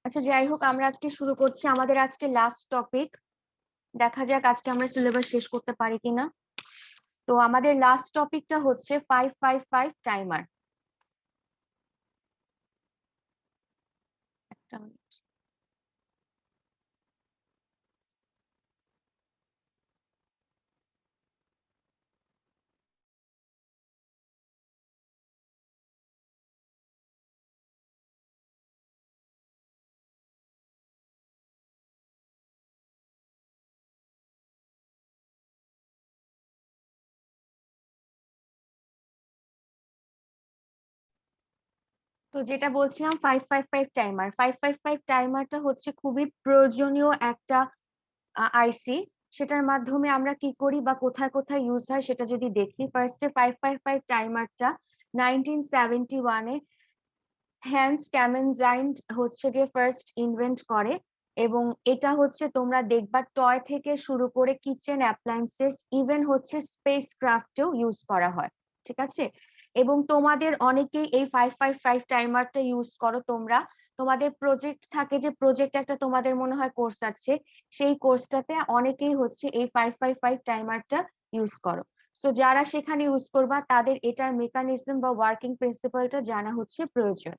আচ্ছা, যাই হোক, আমরা আজকে শুরু করছি আমাদের আজকে লাস্ট টপিক। দেখা যাক আজকে আমরা সিলেবাস শেষ করতে পারি কিনা। তো আমাদের লাস্ট টপিকটা হচ্ছে 555 টাইমার। তো যেটা বলছিলাম 555 টাইমার, 555 টাইমারটা হচ্ছে খুবই প্রয়োজনীয় একটা আইসি। সেটার মাধ্যমে আমরা কি করি বা কোথায় কোথায় ইউজ হয় সেটা যদি দেখি, ফার্স্টে 555 টাইমারটা 1971-এ হ্যান্স ক্যামেনজাইন্ড হচ্ছে গিয়ে ফার্স্ট ইনভেন্ট করে। এবং এটা হচ্ছে তোমরা দেখবা টয় থেকে শুরু করে কিচেন অ্যাপ্লায়েন্সেস, ইভেন হচ্ছে স্পেস ক্রাফটেও ইউজ করা হয়। ঠিক আছে। এবং তোমাদের অনেকেই এই 555 টাইমারটা ইউজ করো তোমরা। তোমাদের প্রজেক্ট থাকে, যে প্রজেক্ট একটা তোমাদের মনে হয় কোর্স আছে, সেই কোর্সটাতে অনেকেই হচ্ছে এই 555 টাইমারটা ইউজ করো। তো যারা সেখানে ইউজ করবা তাদের এটার মেকানিজম বা ওয়ার্কিং প্রিন্সিপালটা জানা হচ্ছে প্রয়োজন।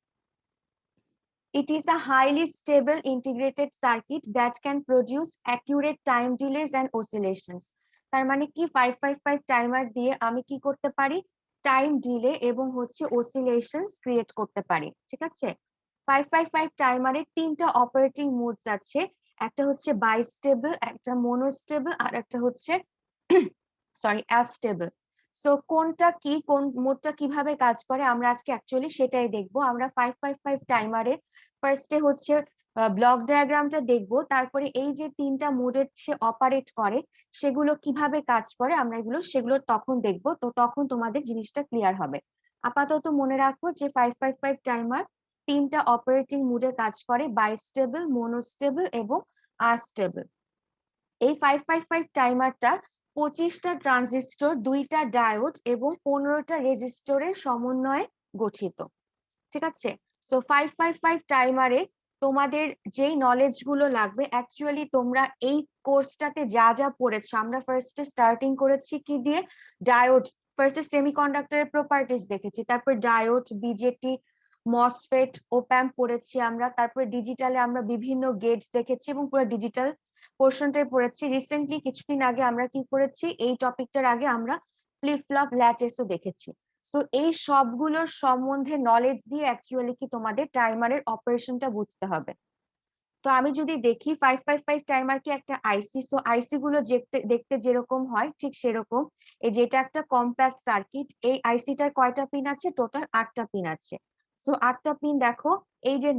It is a highly stable integrated circuit that can produce accurate time delays and oscillations. তার মানে কি 555 টাইমার দিয়ে আমি কি করতে পারি, টাইম ডিলে এবং হচ্ছে অসিলেশনস ক্রিয়েট করতে পারি। ঠিক আছে। 555 টাইমারে তিনটা অপারেটিং মোডস আছে, একটা হচ্ছে বাইস্টেবল, একটা মনোস্টেবল, আর একটা হচ্ছে সরি অ্যাস্টেবল। সো কোনটা কি, কোন মোডটা কিভাবে কাজ করে আমরা আজকে অ্যাকচুয়ালি সেটাই দেখবো। আমরা 555 টাইমারে ফার্স্টে হচ্ছে ব্লক ডায়াগ্রামটা দেখবো, তারপরে এই যে তিনটা মোডের সে অপারেট করে সেগুলো কিভাবে কাজ করে আমরা সেগুলো তখন দেখবো। তো তখন তোমাদের জিনিসটা ক্লিয়ার হবে। আপাতত মনে রাখবো যে 555 টাইমার তিনটা অপারেটিং মোডে কাজ করে, বাইস্টেবল, মনোস্টেবল এবং আনস্টেবল। এই 555 টাইমারটা 25টা ট্রানজিস্টর, 2টা ডায়োড এবং 15টা রেজিস্টরের সমন্বয়ে গঠিত। ঠিক আছে। সো 555 টাইমারে তোমাদের যেই নলেজ গুলো লাগবে, অ্যাকচুয়ালি তোমরা এই কোর্সটাতে যা যা পড়েছো, আমরা ফার্স্টে স্টার্টিং করেছি কি দিয়ে, ডায়োড। ফার্স্টে সেমিকন্ডাক্টরের প্রপার্টিজ দেখেছি, তারপর ডায়োড, বিজেটি, মসফেট, ওপ্যাম্প পড়েছি আমরা, তারপর ডিজিটালে আমরা বিভিন্ন গেটস দেখেছি এবং পুরো ডিজিটাল পোর্শনটাই পড়েছি। রিসেন্টলি কিছুদিন আগে আমরা কি করেছি, এই টপিকটার আগে আমরা ফ্লিপ ফ্লপ ল্যাচেসও দেখেছি। তো এই সবগুলোর সম্বন্ধে নলেজ দিয়ে অ্যাকচুয়ালি কি তোমাদের টাইমারের অপারেশনটা বুঝতে হবে। তো আমি যদি দেখি 555 টাইমার কি একটা আইসি, সো আইসি গুলো দেখতে দেখতে যেরকম হয় ঠিক সেরকম। এই যেটা একটা কম্প্যাক্ট সার্কিট, এই আইসিটার কয়টা পিন আছে, টোটাল 8টা পিন আছে। সো 8টা পিন দেখো, এই যে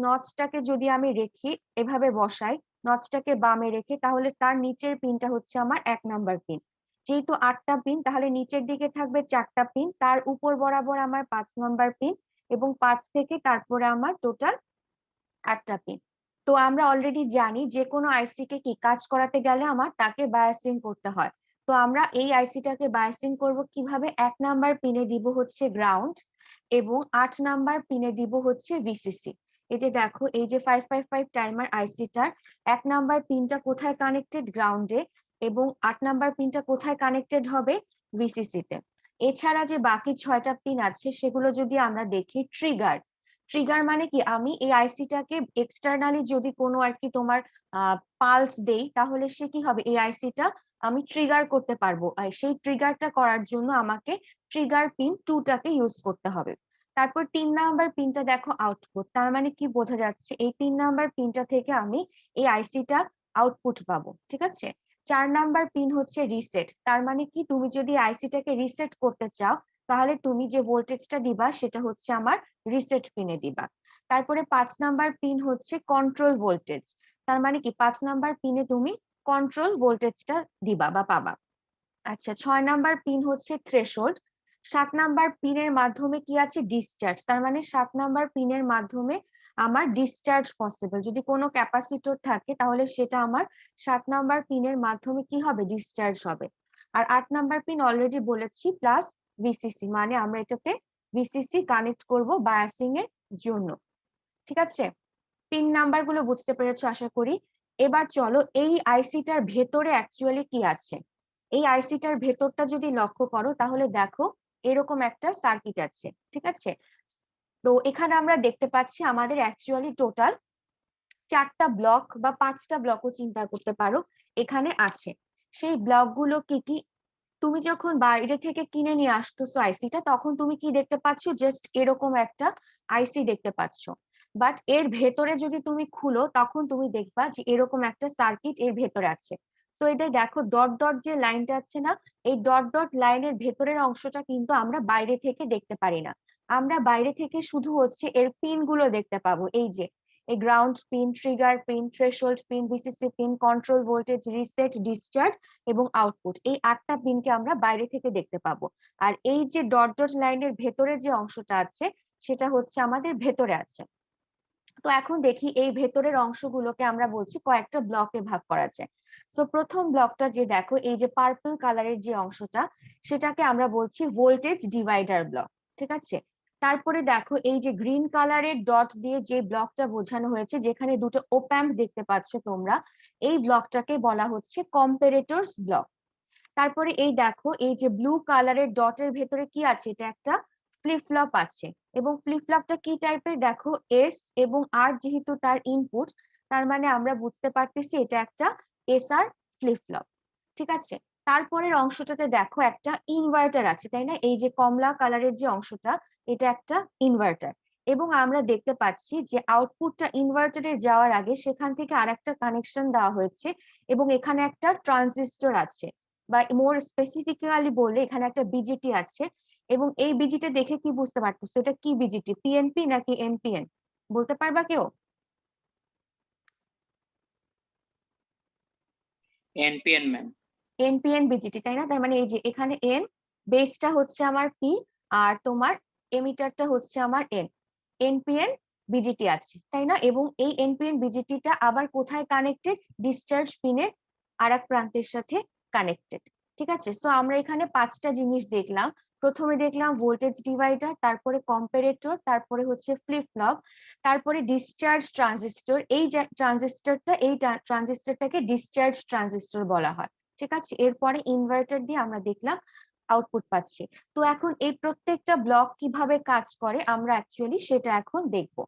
নচটাকে যদি আমি রেখি, এভাবে বসাই, নচটাকে বামে রেখে, তাহলে তার নিচের পিনটা হচ্ছে আমার 1 নাম্বার পিন। যেহেতু 8টা পিন, তাহলে নিচের দিকে থাকবে 4টা পিন, তার উপর বরাবর আমার 5 নাম্বার পিন, এবং 5 থেকে তারপরে আমার টোটাল 8টা পিন। তো আমরা অলরেডি জানি যে কোনো আইসি কে কি কাজ করাতে গেলে আমার তাকে বায়াসিং করতে হয়। তো আমরা এই আইসিটাকে বায়াসিং করব কিভাবে, 1 নাম্বার পিনে দিব হচ্ছে গ্রাউন্ড এবং 8 নাম্বার পিনে দিব হচ্ছে ভিসিসি। এই যে দেখো, এই যে 555 টাইমার আইসিটার 1 নাম্বার পিনটা কোথায় কানেক্টেড, গ্রাউন্ডে, এবং 8 নাম্বার পিনটা কোথায় কানেক্টেড হবে, ভিসিসি তে। এছাড়া যে বাকি 6টা পিন আছে সেগুলো যদি আমরা দেখি, ট্রিগার। ট্রিগার মানে কি, আমি এই আইসিটাকে এক্সটার্নালি যদি কোনো আর কি তোমার পালস দেই, তাহলে সে কি হবে, এই আইসিটা আমি ট্রিগার করতে পারবো। আর সেই ট্রিগারটা করার জন্য আমাকে ট্রিগার পিন 2টাকে ইউজ করতে হবে। তারপর 3 নাম্বার পিনটা দেখো, আউটপুট। তার মানে কি বোঝা যাচ্ছে, এই 3 নাম্বার পিনটা থেকে আমি এই আইসিটা আউটপুট পাবো। ঠিক আছে। 4 নাম্বার পিন হচ্ছে রিসেট। তার মানে কি, তুমি যদি আইসিটাকে রিসেট করতে চাও, তাহলে তুমি যে ভোল্টেজটা দিবা সেটা হচ্ছে আমার রিসেট পিনে দিবা। তারপরে 5 নাম্বার পিন হচ্ছে কন্ট্রোল ভোল্টেজ। তার মানে কি, 5 নাম্বার পিনে তুমি কন্ট্রোল ভোল্টেজটা দিবা বা পাবা। আচ্ছা, 6 নাম্বার পিন হচ্ছে থ্রেশহোল্ড। 7 নাম্বার পিনের মাধ্যমে কি আছে, ডিসচার্জ। তার মানে 7 নাম্বার পিনের মাধ্যমে আমার ডিসচার্জ পসিবল। যদি কোনো ক্যাপাসিটর থাকে তাহলে সেটা আমার 7 নাম্বার পিনের মাধ্যমে কি হবে, ডিসচার্জ হবে। আর 8 নাম্বার পিন অলরেডি বলেছি, প্লাস ভিসিসি, মানে আমরা এটাতে ভিসিসি কানেক্ট করব বায়াসিং এর জন্য। ঠিক আছে। পিন নাম্বার গুলো বুঝতে পেরেছো আশা করি। এবার চলো এই আইসিটার ভেতরে অ্যাকচুয়ালি কি আছে। এই আইসিটার ভেতরটা যদি লক্ষ্য করো তাহলে দেখো এরকম একটা সার্কিট আছে, ঠিক আছে। তো এখানে আমরা দেখতে পাচ্ছি আমাদের অ্যাকচুয়ালি টোটাল 4টা ব্লক বা 5টা ব্লকও চিন্তা করতে পারো এখানে আছে। সেই ব্লকগুলো কি কি, তুমি যখন বাইরে থেকে কিনে নিয়ে আসতেছো আইসিটা, তখন তুমি কি দেখতে পাচ্ছ, জাস্ট এরকম একটা আইসি দেখতে পাচ্ছ। বাট এর ভেতরে যদি তুমি খুলো তখন তুমি দেখবা যে এরকম একটা সার্কিট এর ভেতরে আছে। তো এটা দেখো ডট ডট যে লাইনটা আছে না, এই ডট ডট লাইনের ভেতরের অংশটা কিন্তু আমরা বাইরে থেকে দেখতে পারি না। আমরা বাইরে থেকে শুধু হচ্ছে এর পিন গুলো দেখতে পাবো, এই যে এই ground pin, trigger pin, threshold pin, VCC pin, control voltage, reset, discharge এবং আউটপুট, এই 8টা পিনকে আমরা বাইরে থেকে দেখতে পাবো। আর এই যে ডট ডট লাইনের ভেতরে যে অংশটা আছে সেটা হচ্ছে আমাদের ভেতরে আছে। তো এখন দেখি এই ভেতরের অংশগুলোকে আমরা বলছি কয়েকটা ব্লকে ভাগ করা যায়। সো প্রথম ব্লকটা যে দেখো এই যে পার্পল কালারের যে অংশটা, সেটাকে আমরা বলছি ভোল্টেজ ডিভাইডার ব্লক, ঠিক আছে। তারপরে দেখো এই যে গ্রিন কালারের ডট দিয়ে যে ব্লকটা বোঝানো হয়েছে, যেখানে দুটো ওপ অ্যাম্প দেখতে পাচ্ছ তোমরা, এই ব্লকটাকে বলা হচ্ছে কম্পারেটরস ব্লক। তারপরে এই দেখো এই যে ব্লু কালারের ডটের ভেতরে কি আছে, এটা একটা ফ্লিপ ফ্লপ আছে। এবং ফ্লিপ ফ্লপটা কি টাইপের দেখো, এস এবং আর যেহেতু তার ইনপুট, তার মানে আমরা বুঝতে পারতেছি এটা একটা এসআর ফ্লিপ ফ্লপ, ঠিক আছে। তারপরের অংশটাতে দেখো একটা ইনভার্টার আছে, তাই না। এই যে কমলা কালারের যে অংশটা, এটা একটা ইনভার্টার। এবং আমরা দেখতে পাচ্ছি যে আউটপুটটা ইনভার্টারে যাওয়ার আগে সেখান থেকে আরেকটা কানেকশন দেওয়া হয়েছে, এবং এখানে একটা ট্রানজিস্টর আছে, বা মোর স্পেসিফিক্যালি বললে এখানে একটা বিজিটি আছে। এবং এই বিজিটা দেখে কি বুঝতে পারতেছো এটা কি বিজিটি, পিএনপি নাকি এনপিএন, বলতে পারবা কেউ? NPN ma'am. এনপিএন বিজিটি, তাই না। তার মানে এই যে এখানে এন, বেসটা হচ্ছে আমার পি, আর তোমার এমিটারটা হচ্ছে আমার এন, এনপিএন বিজিটি আছে, তাই না। এবং এই এনপিএন বিজিটিটা আবার কোথায় কানেক্টেড, ডিসচার্জ পিনের আর এক প্রান্তের সাথে কানেক্টেড, ঠিক আছে। সো আমরা এখানে 5টা জিনিস দেখলাম। প্রথমে দেখলাম ভোল্টেজ ডিভাইডার, তারপরে কম্পারেটর, তারপরে হচ্ছে ফ্লিপ ফ্লপ, তারপরে ডিসচার্জ ট্রানজিস্টর। এই ট্রানজিস্টরটা, এই ট্রানজিস্টরটাকে ডিসচার্জ ট্রানজিস্টর বলা হয়, ঠিক আছে। এরপরে ইনভার্টার দিয়ে আমরা দেখলাম আউটপুট পাচ্ছি। তো এখন এই প্রত্যেকটা ব্লক কিভাবে কাজ করে আমরা অ্যাকচুয়ালি সেটা এখন দেখব।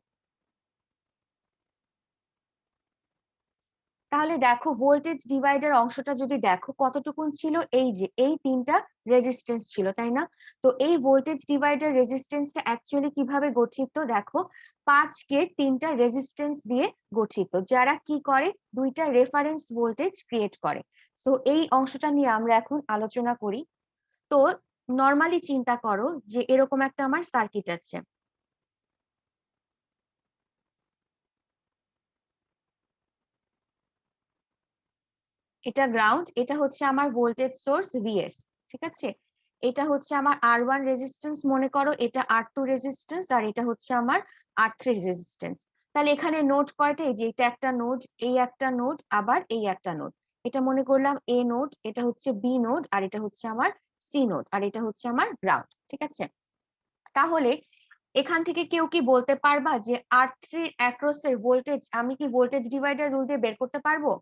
তাহলে দেখো ভোল্টেজ ডিভাইডার অংশটা যদি দেখো কতটুকুন ছিল, এই যে এই 3টা রেজিস্ট্যান্স ছিল, তাই না। তো এই ভোল্টেজ ডিভাইডার রেজিস্ট্যান্সটা অ্যাকচুয়ালি কিভাবে গঠিত দেখো, 5 কে 3টা রেজিস্ট্যান্স দিয়ে গঠিত, যারা কি করে, দুইটা রেফারেন্স ভোল্টেজ ক্রিয়েট করে। তো এই অংশটা নিয়ে আমরা এখন আলোচনা করি। তো নর্মালি চিন্তা করো যে এরকম একটা আমার সার্কিট আছে, এটা গ্রাউন্ড, এটা হচ্ছে আমার ভোল্টেজ সোর্স ভিএস, ঠিক আছে। এটা হচ্ছে আমার আর1 রেজিস্ট্যান্স মনে করো, এটা আর2 রেজিস্ট্যান্স, আর এটা হচ্ছে আমার আর3 রেজিস্ট্যান্স। তাহলে এখানে নোড কয়টা, এই যে এটা একটা নোড, এই একটা নোড, আবার এই একটা নোড। এটা মনে করলাম এ নোড, এটা হচ্ছে বি নোড, আর এটা হচ্ছে আমার সি নোড, আর এটা হচ্ছে আমার গ্রাউন্ড, ঠিক আছে। তাহলে এখান থেকে কেউ কি বলতে পারবা যে আর3 অ্যাক্রস এর ভোল্টেজ আমি কি ভোল্টেজ ডিভাইডার রুল দিয়ে বের করতে পারবো?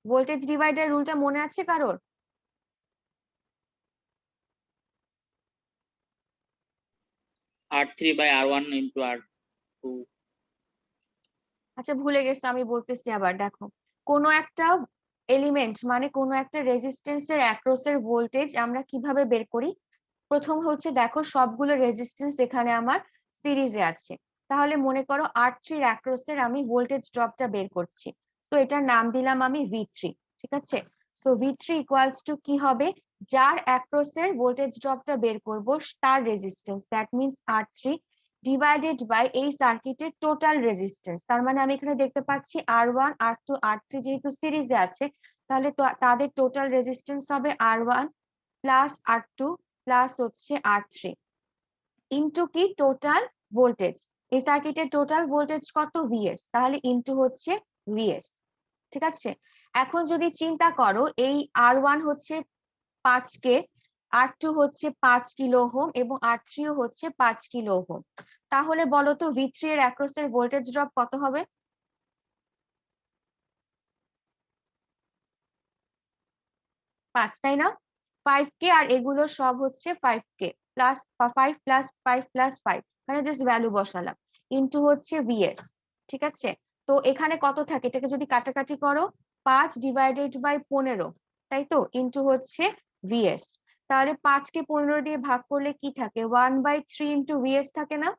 ভোল্টেজ ডিভাইডার রুলটা মনে আছে কারোর? R3/R1 × R2। আচ্ছা ভুলে গেছো, আমি বলতেছি আবার, দেখো কোনো একটা এলিমেন্ট মানে কোনো একটা রেজিস্ট্যান্সের অ্যাক্রস এর ভোল্টেজ আমরা কিভাবে বের করি। প্রথম হচ্ছে দেখো সবগুলো রেজিস্ট্যান্স এখানে আমার সিরিজে আছে, তাহলে মনে করো আর3 অ্যাক্রস এর আমি ভোল্টেজ ড্রপটা বের করছি। তো এটার নাম দিলাম আমি ভি3, ঠিক আছে। সো ভি3 ইকুয়ালস টু কি হবে, যার অ্যাক্রস এর ভোল্টেজ ড্রপটা বের করব তার রেজিস্ট্যান্স, দ্যাট মিন্স আর3 ডিভাইডেড বাই এই সার্কিটের টোটাল রেজিস্ট্যান্স। তার মানে আমি এখানে দেখতে পাচ্ছি আর1 আর2 আর3 যেহেতু সিরিজে আছে, তাহলে তো তাদের টোটাল রেজিস্ট্যান্স হবে আর1 প্লাস আর2 প্লাস হচ্ছে আর3 ইন্টু কি টোটাল ভোল্টেজ। এই সার্কিটের টোটাল ভোল্টেজ কত, ভিএস, তাহলে ইন্টু হচ্ছে ভিএস, ঠিক আছে। এখন যদি চিন্তা করো এই আর1 হচ্ছে 5 কে, R2 হচ্ছে 5 কিলো ওহম এবং R3 হচ্ছে 5 কিলো ওহম। তাহলে বলো তো V3 এর অ্যাক্রস এর ভোল্টেজ ড্রপ কত হবে? 5, তাই না? 5K আর এগুলো সব হচ্ছে 5K প্লাস 5 প্লাস 5 প্লাস 5, মানে জাস্ট ভ্যালু বসালাম, ইন্টু হচ্ছে VS। ঠিক আছে, তো এখানে কত থাকে, এটাকে যদি কাটাকাটি করো 5 ডিভাইডেড বাই 15, তাই তো, ইন্টু হচ্ছে VS। তাহলে 5কে 15 দিয়ে ভাগ করলে কি থাকে, 1/3 ইন্টু VS থাকে না?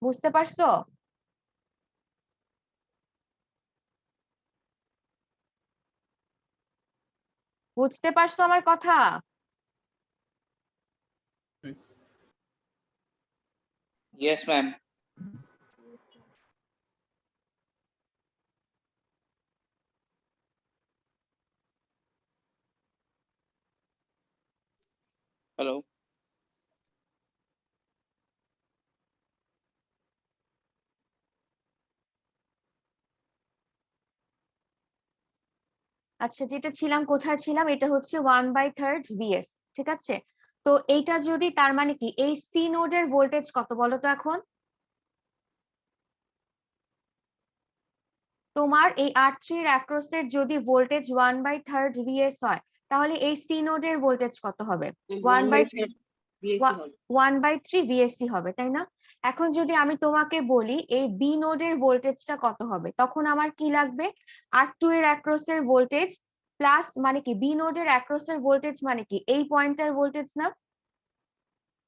বুঝতে পারছো? বুঝতে পারছো আমার কথা? Yes. Yes, ma'am. Hello. আচ্ছা, যেটা ছিলাম, কোথায় ছিলাম, এটা হচ্ছে 1/3 VS। ঠিক আছে, তো এইটা যদি, তার মানে কি এই সি নোডের ভোল্টেজ কত বলো তো এখন? তোমার এই R3 এর অ্যাক্রসের যদি ভোল্টেজ 1/3 VS হয়, তাহলে এই সি নোডের ভোল্টেজ কত হবে? 1/3 VSC হবে, তাই না? এখন যদি আমি তোমাকে বলি এই বি নোডের ভোল্টেজটা কত হবে, তখন আমার কি লাগবে? R2 এর অ্যাক্রসের ভোল্টেজ প্লাস, মানে কি বি নোডের অ্যাক্রসের ভোল্টেজ মানে কি এই পয়েন্টের ভোল্টেজ না?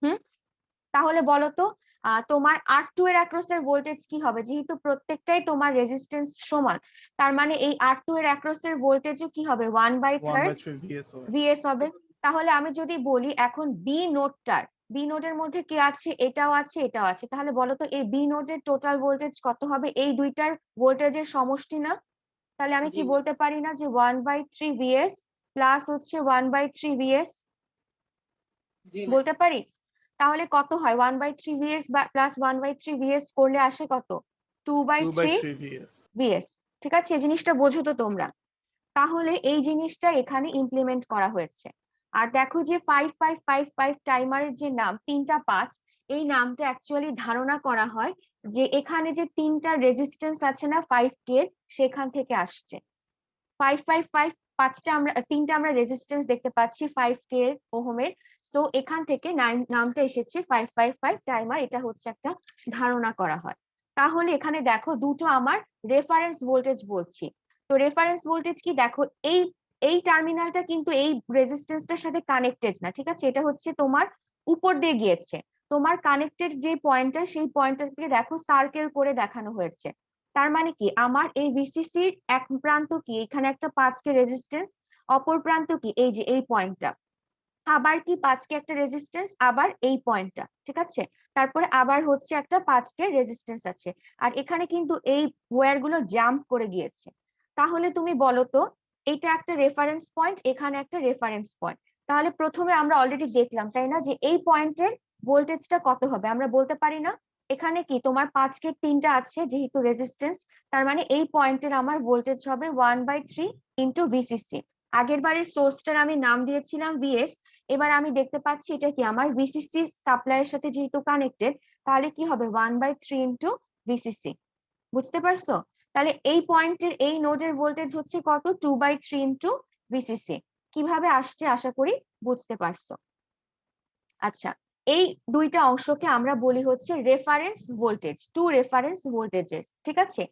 হুম, তাহলে বলো তো তোমার R2 এর অ্যাক্রসের ভোল্টেজ কি হবে, যেহেতু প্রত্যেকটাই তোমার রেজিস্ট্যান্স সমান, তার মানে এই R2 এর অ্যাক্রসের ভোল্টেজও কি হবে, 1/3 1/3 VS হবে। VS হবে। তাহলে আমি যদি বলি এখন বি নোডের মধ্যে কি আছে, এটাও আছে এটাও আছে, তাহলে বলো তো এই বি নোডের টোটাল ভোল্টেজ কত হবে, এই দুইটার ভোল্টেজের সমষ্টি না? তাহলে আমি কি বলতে পারি না যে 1/3 VS প্লাস হচ্ছে 1/3 VS, বলতে পারি? তাহলে কত হয়, 1/3 VS প্লাস 1/3 VS করলে আসে কত, 2/3 2/3 VS। VS। ঠিক আছে, এই জিনিসটা বোঝো তো তোমরা? তাহলে এই জিনিসটা এখানে ইমপ্লিমেন্ট করা হয়েছে। আর দেখো যে 5555 টাইমারের যে নাম 3টা 5, এই নামটা অ্যাকচুয়ালি ধারণা করা হয় যে এখানে যে 3টা রেজিস্ট্যান্স আছে না 5K, সেখান থেকে আসছে। 555 3টা আমরা রেজিস্ট্যান্স দেখতে পাচ্ছি 5K ওহমের, সো এখান থেকে নামটা এসেছে 555 টাইমার, এটা হচ্ছে একটা ধারণা করা হয়। তাহলে এখানে দেখো দুটো আমার রেফারেন্স ভোল্টেজ বলছি, তো রেফারেন্স ভোল্টেজ কি দেখো, এই এই টার্মিনালটা কিন্তু এই রেজিস্ট্যান্সটার সাথে কানেক্টেড না, ঠিক আছে, এটা হচ্ছে তোমার উপর দিয়ে গিয়েছে। তোমার কানেক্টেড যে পয়েন্টটা, সেই পয়েন্টটাকে দেখো সার্কেল করে দেখানো হয়েছে। তার মানে কি আমার এই ভিসিসির এক প্রান্ত কি এখানে একটা 5K রেজিস্ট্যান্স, অপর প্রান্ত কি এই যে এই পয়েন্টটা, আবার কি 5K একটা রেজিস্ট্যান্স, আবার এই পয়েন্টটা, ঠিক আছে, তারপরে আবার হচ্ছে একটা 5K রেজিস্ট্যান্স আছে, আর এখানে কিন্তু এই ওয়্যার গুলো জাম্প করে গিয়েছে। তাহলে তুমি বলো তো, এটা একটা রেফারেন্স পয়েন্ট, এখানে একটা রেফারেন্স পয়েন্ট, তাহলে প্রথমে আমরা অলরেডি দেখলাম তাই না যে এই পয়েন্টের ভোল্টেজটা কত হবে, আমরা বলতে পারি না? এখানে কি তোমার 5K 3টা আছে যেহেতু রেজিস্ট্যান্স, তার মানে এই পয়েন্টের আমার ভোল্টেজ হবে 1/3 ইন্টু VCC। আগের বারের সোর্সটার আমি নাম দিয়েছিলাম VS, এবার আমি দেখতে পাচ্ছি এটা কি আমার VCC সাপ্লাইয়ের সাথে যেহেতু কানেক্টেড, তাহলে কি হবে 1/3 ইন্টু VCC। বুঝতে পারছো? তাহলে এই পয়েন্টের এই নোডের ভোল্টেজ হচ্ছে কত, 2/3 ইন্টু VCC। কিভাবে আসছে আশা করি বুঝতে পারছো। আচ্ছা, এই দুইটা অংশকে আমরা বলি হচ্ছে reference voltage, two reference voltages, ঠিক আছে।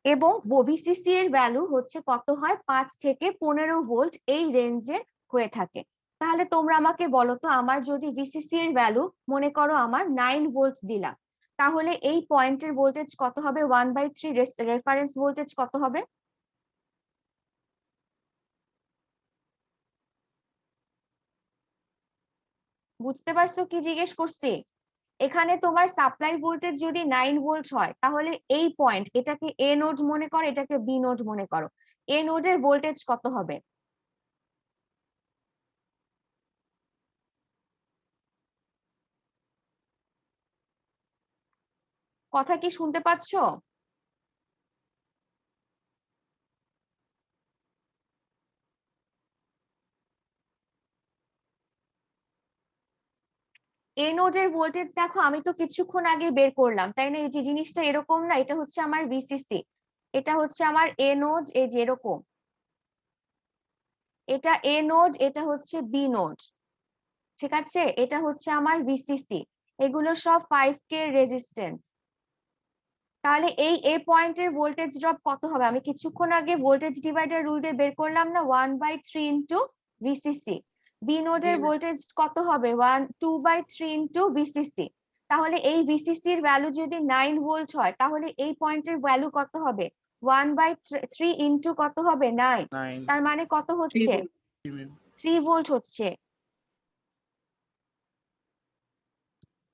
এবং ভিসিসি এর ভ্যালু হচ্ছে কত হয়, 5 থেকে 15 ভোল্ট এই রেঞ্জে হয়ে থাকে। তাহলে তোমরা আমাকে বলো তো, আমার যদি ভিসিসি এর ভ্যালু মনে করো আমার 9 ভোল্ট দিলাম, তাহলে এই পয়েন্টের ভোল্টেজ কত হবে, 1/3 রেফারেন্স ভোল্টেজ কত হবে? বুঝতে পারছো কি জিজ্ঞেস করছি? এখানে তোমার সাপ্লাই ভোল্টেজ যদি 9 ভোল্ট হয়, তাহলে এই পয়েন্ট, এটাকে এ নোড মনে করো, এটাকে বি নোড মনে করো, এ নোডের ভোল্টেজ কত হবে? কথা কি শুনতে পাচ্ছো? এ নোডের ভোল্টেজ দেখো আমি তো কিছুক্ষণ আগে বের করলাম, তাই না? এই যে জিনিসটা এরকম না, এটা হচ্ছে আমার ভিসিসি, এটা হচ্ছে আমার এ নোড, এই যে এরকম, এটা এ নোড, এটা হচ্ছে বি নোড, ঠিক আছে? এটা হচ্ছে আমার ভিসিসি, এগুলো সব 5K রেজিস্ট্যান্স। তাহলে এই এ পয়েন্টের ভোল্টেজ ড্রপ কত হবে? আমি কিছুক্ষণ আগে ভোল্টেজ ডিভাইডার রুল দিয়ে বের করলাম না, 1/3 ইন্টু ভিসিসি। বি নোডের ভোল্টেজ কত হবে? 2/3 ইন্টু ভিসিসি। তাহলে এই ভিসিসির ভ্যালু যদি 9 ভোল্ট হয়, তাহলে এই পয়েন্টের ভ্যালু কত হবে? 1/3 ইন্টু কত হবে? 9। 9 তার মানে কত হচ্ছে? 3 ভোল্ট হচ্ছে।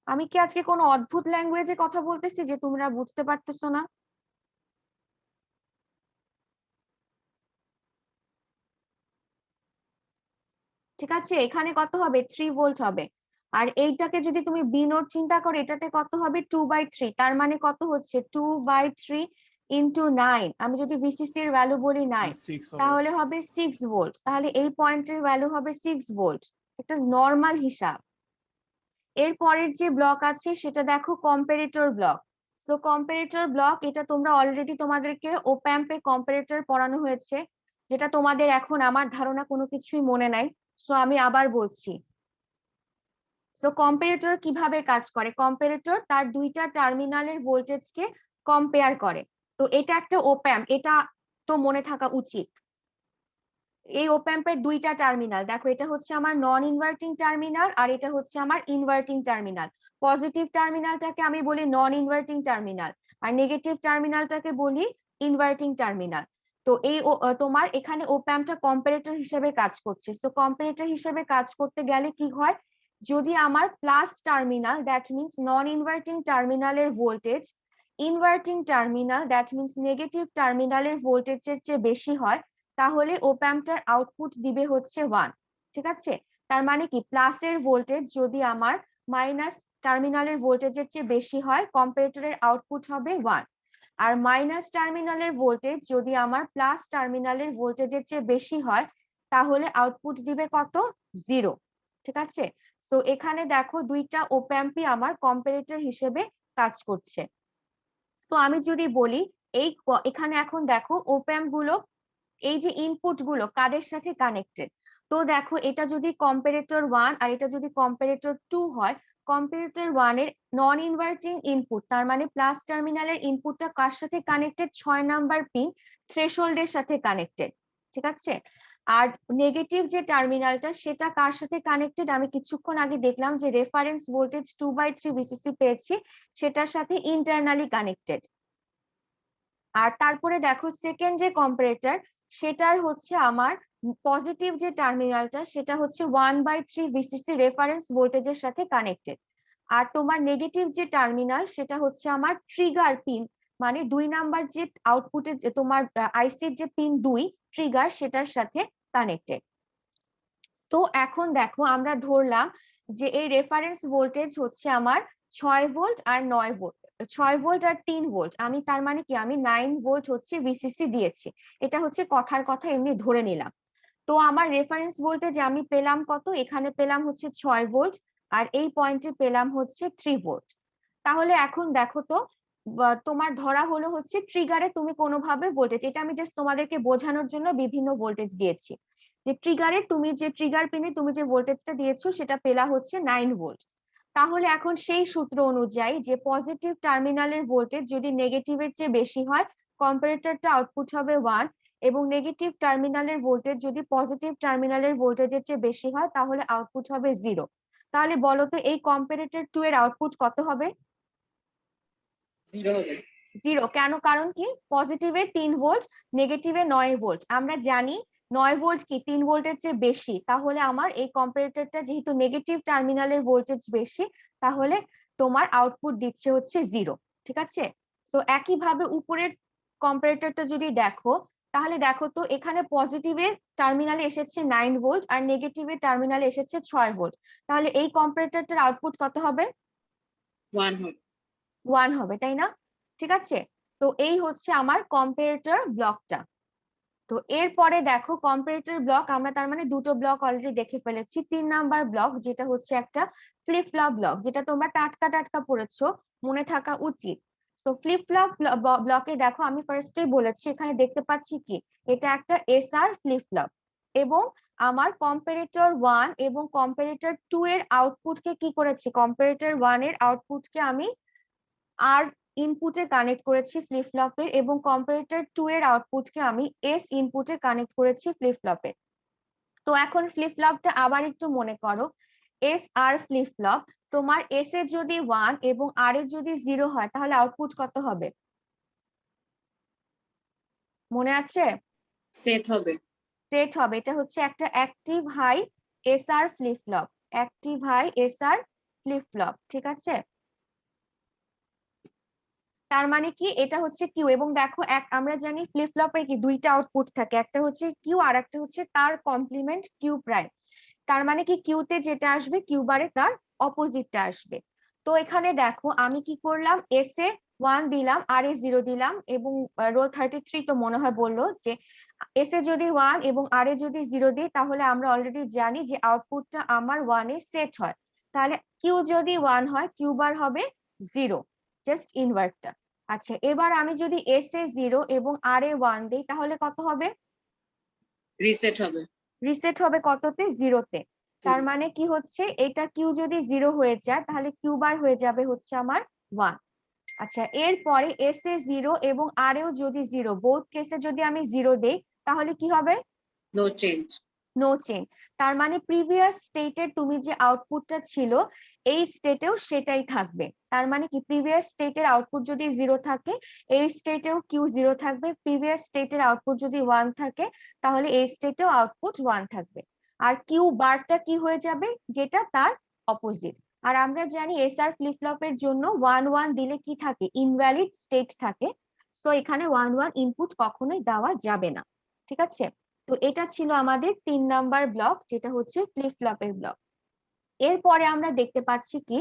আমি কি আজকে কোনো অদ্ভুত ল্যাঙ্গুয়েজে কথা বলতেছি যে তোমরা বুঝতে পারতেছো না? ঠিক আছে, এখানে কত হবে? 3 ভোল্ট হবে। আর এইটাকে যদি তুমি বি নোট চিন্তা করো, এটাতে কত হবে? 2/3। তার মানে কত হচ্ছে? 2/3 ইন্টু 9। আমি যদি ভিসিসি এর ভ্যালু বলি 9, 6 হবে। তাহলে হবে 6 ভোল্ট। তাহলে এই পয়েন্টের ভ্যালু হবে 6 ভোল্ট, একটা নর্মাল হিসাব। এর পরের যে ব্লক আছে সেটা দেখো comparator block. So comparator block, এটা তোমরা অলরেডি তোমাদেরকে ওপ্যাম্পে কম্পারেটর পড়ানো হয়েছে, যেটা তোমাদের এখন আমার ধারণা কোনো কিছুই মনে নাই। সো আমি আবার বলছি। সো কম্পারেটর কিভাবে কাজ করে? কম্পারেটর তার দুইটা টার্মিনালের ভোল্টেজকে কম্পেয়ার করে। তো এটা একটা ওপ্যাম্প, এটা তো মনে থাকা উচিত। এই ওপ্যাম্পের দুইটা টার্মিনাল দেখো, এটা হচ্ছে আমার নন ইনভার্টিং টার্মিনাল, আর এটা হচ্ছে আমার ইনভার্টিং টার্মিনাল। পজিটিভ টার্মিনালটাকে আমি বলি নন ইনভার্টিং টার্মিনাল, আর নেগেটিভ টার্মিনালটাকে বলি ইনভার্টিং টার্মিনাল। তো এই তোমার এখানে ওপ্যাম্পটা কম্পারেটর হিসেবে কাজ করছে। সো কম্পারেটর হিসেবে কাজ করতে গেলে কি হয়, যদি আমার plus terminal, that means non inverting টার্মিনালের voltage inverting terminal, that means negative টার্মিনালের ভোল্টেজের চেয়ে বেশি হয়, তাহলে ওপ্যাম্পটার আউটপুট দিবে হচ্ছে 1। ঠিক আছে? তার মানে কি, প্লাসের ভোল্টেজ যদি আমার মাইনাস টার্মিনালের ভোল্টেজের চেয়ে বেশি হয়, কম্পারেটরের আউটপুট হবে 1। আর মাইনাস টার্মিনালের ভোল্টেজ যদি আমার প্লাস টার্মিনালের ভোল্টেজের চেয়ে বেশি হয়, তাহলে আউটপুট দিবে কত? 0। ঠিক আছে? সো এখানে দেখো দুইটা ওপ্যাম্পই আমার কম্পারেটর হিসেবে কাজ করছে। তো আমি যদি বলি এখানে এখন দেখো ওপ্যাম্প গুলো, এই যে ইনপুট গুলো কাদের সাথে কানেক্টেড। তো দেখো, এটা যদি কম্পারেটর 1 আর এটা যদি কম্পারেটর 2 হয়, কম্পারেটর 1 এর নন ইনভার্টিং ইনপুট, তার মানে প্লাস টার্মিনালের ইনপুটটা কার সাথে কানেক্টেড? 6 নাম্বার পিন থ্রেশহোল্ডের সাথে কানেক্টেড। ঠিক আছে? আর নেগেটিভ যে টার্মিনালটা, সেটা কার সাথে কানেক্টেড? আমি কিছুক্ষণ আগে দেখলাম যে রেফারেন্স ভোল্টেজ 2/3 ভিসিসি পেয়েছি, সেটার সাথে ইন্টারনালি কানেক্টেড। আর তারপরে দেখো সেকেন্ড যে কম্পারেটর, সেটার হচ্ছে আমার পজিটিভ যে টার্মিনালটা, সেটা হচ্ছে 1/3 ভিসিসি রেফারেন্স ভোল্টেজের সাথে কানেক্টেড। আর তোমার নেগেটিভ যে টার্মিনাল, সেটা হচ্ছে আমার ট্রিগার পিন, মানে 2 নাম্বার যে আউটপুটে তোমার আইসির যে পিন 2 ট্রিগার, সেটার সাথে কানেক্টেড। তো এখন দেখো, আমরা ধরলাম যে এই রেফারেন্স ভোল্টেজ হচ্ছে আমার 6 ভোল্ট আর 9 ভোল্ট, 6 ভোল্ট আর 3 ভোল্ট। আমি তার মানে কি, আমি 9 ভোল্ট হচ্ছে ভিসিসি দিয়েছি, এটা হচ্ছে কথার কথা এমনি ধরে নিলাম। তো আমার রেফারেন্স ভোল্টেজ আমি পেলাম কত? এখানে পেলাম হচ্ছে 6 ভোল্ট, আর এই পয়েন্টে পেলাম হচ্ছে 3 ভোল্ট। তাহলে এখন দেখো তো, তোমার ধরা হলো হচ্ছে ট্রিগারে তুমি কোনোভাবে ভোল্টেজ, এটা আমি জাস্ট তোমাদেরকে বোঝানোর জন্য বিভিন্ন ভোল্টেজ দিয়েছি, যে ট্রিগারে তুমি যে ট্রিগার পিনে তুমি যে ভোল্টেজটা দিয়েছো সেটা পেলা হচ্ছে 9 ভোল্ট। তাহলে এখন সেই সূত্র অনুযায়ী, যে পজিটিভ টার্মিনালের ভোল্টেজ যদি নেগেটিভের চেয়ে বেশি হয়, কম্পারেটরটা আউটপুট হবে 1, এবং নেগেটিভ টার্মিনালের ভোল্টেজ যদি পজিটিভ টার্মিনালের ভোল্টেজের চেয়ে বেশি হয়, তাহলে আউটপুট হবে 0। তাহলে বলো তো এই কম্পারেটর 2 এর আউটপুট কত হবে? 0 হবে। 0 কেন? কারণ কি, পজিটিভে 3 ভোল্ট, নেগেটিভে 9 ভোল্ট। আমরা জানি 9 ভোল্ট কি 3 ভোল্টের চেয়ে বেশি, তাহলে আমার এই কম্পারেটরটা যেহেতু নেগেটিভ টার্মিনালের ভোল্টেজ বেশি, তাহলে তোমার আউটপুট দিচ্ছে হচ্ছে 0। ঠিক আছে? সো একইভাবে উপরের কম্পারেটরটা যদি দেখো, তাহলে দেখো তো এখানে পজিটিভে টার্মিনালে এসেছে 9 ভোল্ট আর নেগেটিভে টার্মিনালে এসেছে 6 ভোল্ট। তাহলে এই কম্পারেটরটার আউটপুট কত হবে? 1 হবে। 1 হবে, তাই না? ঠিক আছে? তো এই হচ্ছে আমার কম্পারেটর ব্লকটা। তো এরপরে দেখো কম্পারেটর ব্লক, আমরা তার মানে দুটো ব্লক অলরেডি দেখে ফেলেছি। 3 নাম্বার ব্লক যেটা হচ্ছে একটা ফ্লিপ ফ্লপ ব্লক, যেটা তোমরা টাটকা টাটকা পড়েছো, মনে থাকা উচিত। সো ফ্লিপ ফ্লপ ব্লকে দেখো আমি ফার্স্টেই বলেছি, এখানে দেখতে পাচ্ছি কি এটা একটা এসআর ফ্লিপ ফ্লপ, এবং আমার কম্পারেটর 1 এবং কম্পারেটর 2 এর আউটপুটকে কি করেছি, কম্পারেটর 1 এর আউটপুটকে আমি আর ইনপুটে কানেক্ট করেছি ফ্লিপ ফ্লপের, এবং কম্পারেটর 2 এর আউটপুটকে আমি এস ইনপুটে কানেক্ট করেছি ফ্লিপ ফ্লপের। তো এখন ফ্লিপ ফ্লপটা আবার একটু মনে করো, এস আর ফ্লিপ ফ্লপ, তোমার এস এর যদি 1 এবং আর এর যদি 0 হয় তাহলে আউটপুট কত হবে মনে আছে? সেট হবে। সেট হবে। এটা হচ্ছে একটা active high S R flip flop, active high S R flip flop, ঠিক আছে? তার মানে কি এটা হচ্ছে কিউ, এবং দেখো আমরা জানি ফ্লিপ ফ্লপের কি দুইটা আউটপুট থাকে, একটা হচ্ছে কিউ আর একটা হচ্ছে তার কমপ্লিমেন্ট কিউ প্রাইম। তার মানে কি কিউতে যেটা আসবে কিউ বারে তার অপোজিটটা আসবে। তো এখানে দেখো আমি কি করলাম, এস এ 1 দিলাম আর এ 0 দিলাম, এবং রো 33 তো মনে হয় বললো যে এস এ যদি 1 এবং আর এ যদি 0 দিই তাহলে আমরা অলরেডি জানি যে আউটপুটটা আমার 1 এ সেট হয়। তাহলে কিউ যদি 1 হয় কিউ বার হবে 0, জাস্ট ইনভার্টটা। আচ্ছা, এবার আমি যদি এস এ 0 এবং আর এ 1 দিই তাহলে কত হবে? রিসেট হবে। রিসেট হবে কততে? 0-তে। তার মানে কি হচ্ছে, এটা কিউ যদি 0 হয়ে যায় তাহলে কিউ বার হয়ে যাবে হচ্ছে আমার 1। আচ্ছা, এরপরে এস এ 0 এবং আর এও যদি 0, বোথ কেসে যদি আমি 0 দেই তাহলে কি হবে? No change. No change. তার মানে প্রিভিয়াস স্টেটের তুমি যে আউটপুটটা ছিল এই স্টেটেও সেটাই থাকবে। তার মানে কি প্রিভিয়াস স্টেটের আউটপুট যদি 0 থাকে এই স্টেটেও কিউ 0 থাকবে, প্রিভিয়াস স্টেটের আউটপুট যদি 1 থাকে তাহলে এই স্টেটেও আউটপুট 1 থাকবে, আর কিউ বারটা কি হয়ে যাবে, যেটা তার অপোজিট। আর আমরা জানি এসআর ফ্লিপ ফ্লপের জন্য 1 1 দিলে কি থাকে, ইনভ্যালিড স্টেট থাকে। সো এখানে 1 1 ইনপুট কখনোই দেওয়া যাবে না, ঠিক আছে? তো এটা ছিল আমাদের 3 নাম্বার ব্লক, যেটা হচ্ছে ফ্লিপ ফ্লপের ব্লক। এরপরে আমরা দেখতে পাচ্ছি কি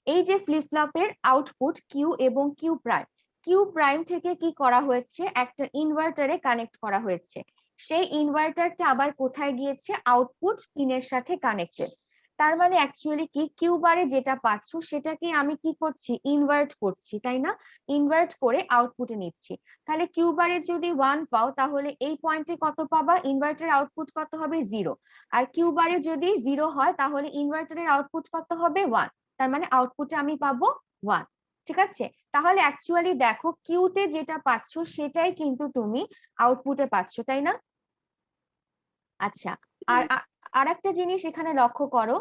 এই যে ফ্লিপ ফ্লপের আউটপুট কিউ এবং কিউ প্রাইম, কিউ প্রাইম থেকে কি করা হয়েছে, একটা ইনভার্টারে কানেক্ট করা হয়েছে। সেই ইনভার্টারটা আবার কোথায় গিয়েছে, আউটপুট পিনের সাথে কানেক্টেড। তার মানে অ্যাকচুয়ালি কি কিউ বারে যেটা পাচ্ছ সেটাকে আমি কি করছি, ইনভার্ট করছি, তাই না? ইনভার্ট করে আউটপুটে নিচ্ছি। তাহলে কিউ বারে যদি 1 পাও তাহলে এই পয়েন্টে কত পাবা, ইনভার্টার আউটপুট কত হবে, 0। আর কিউ বারে যদি 0 হয় তাহলে ইনভার্টারের আউটপুট কত হবে, 1। তার মানে আউটপুটে আমি পাবো 1, ঠিক আছে? তাহলে অ্যাকচুয়ালি দেখো কিউতে যেটা পাচ্ছ সেটাই কিন্তু তুমি আউটপুটে পাচ্ছ, তাই না? আচ্ছা, আর আর একটা জিনিস এখানে লক্ষ্য করো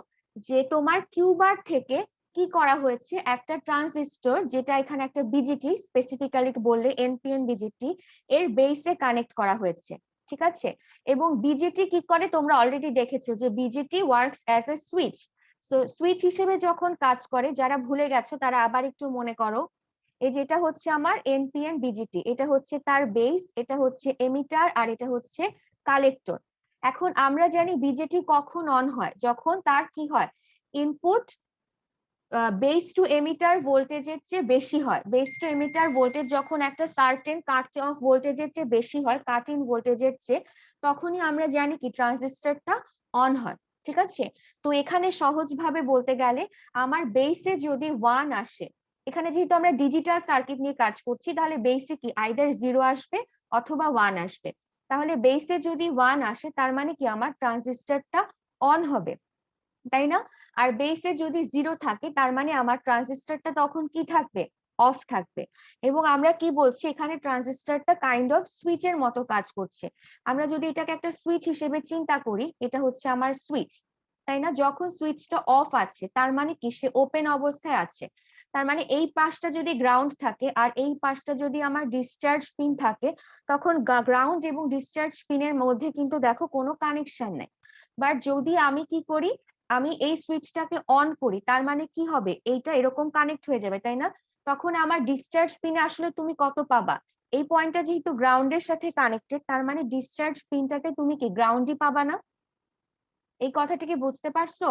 যে তোমার কিউ বার থেকে কি করা হয়েছে, একটা ট্রানজিস্টর, যেটা এখানে একটা বিজিটি স্পেসিফিক্যালি বললে এনপিএন বিজিটি, এর বেসে কানেক্ট করা হয়েছে, ঠিক আছে? এবং বিজিটি কি করে তোমরা অলরেডি দেখেছো যে BJT works as a switch. So switch হিসেবে যখন কাজ করে, যারা ভুলে গেছো তারা আবার একটু মনে করো, এই যেটা হচ্ছে আমার এনপিএন বিজিটি, এটা হচ্ছে তার বেস, এটা হচ্ছে এমিটার, আর এটা হচ্ছে কালেক্টর। এখন আমরা জানি বিজেটি কখন অন হয়, যখন তার কি হয়, ইনপুট বেস টু এমিটার ভোল্টেজের চেয়ে বেশি হয়। বেস টু এমিটার ভোল্টেজ যখন একটা সার্টেন কাট অফ ভোল্টেজের চেয়ে বেশি হয়, কাট ইন ভোল্টেজের চেয়ে, তখনই আমরা জানি কি ট্রানজিস্টরটা অন হয়, ঠিক আছে? তো এখানে সহজভাবে বলতে গেলে আমার বেসে যদি 1 আসে, এখানে যেহেতু আমরা ডিজিটাল সার্কিট নিয়ে কাজ করছি তাহলে বেসে কি আইদার 0 আসবে অথবা 1 আসবে। তাহলে বেসে যদি 1 আসে তার মানে কি আমার ট্রানজিস্টরটা অন হবে, তাই না? আর বেসে যদি 0 থাকে তার মানে আমার ট্রানজিস্টরটা তখন কি থাকবে, অফ থাকবে। এবং আমরা কি বলছি, এখানে ট্রানজিস্টরটা কাইন্ড অফ সুইচের মতো কাজ করছে। আমরা যদি এটাকে একটা সুইচ হিসেবে চিন্তা করি, এটা হচ্ছে আমার সুইচ, তাই না? যখন সুইচটা অফ আছে তার মানে কি সে ওপেন অবস্থায় আছে। তার মানে এই পাশটা যদি গ্রাউন্ড থাকে আর এই পাশটা যদি আমার ডিসচার্জ পিন থাকে, তখন গ্রাউন্ড এবং ডিসচার্জ পিনের মধ্যে কিন্তু দেখো কোনো কানেকশন নেই। বাট যদি আমি কি করি, আমি এই সুইচটাকে অন করি, তার মানে কি হবে, এইটা এরকম কানেক্ট হয়ে যাবে, তাই না? তখন আমার ডিসচার্জ পিনে আসলে তুমি কত পাবা, এই পয়েন্টটা যেহেতু গ্রাউন্ডের সাথে কানেক্টেড তার মানে ডিসচার্জ পিনটাতে তুমি কি গ্রাউন্ডই পাবা না। এই কথাটিকে বুঝতে পারছো?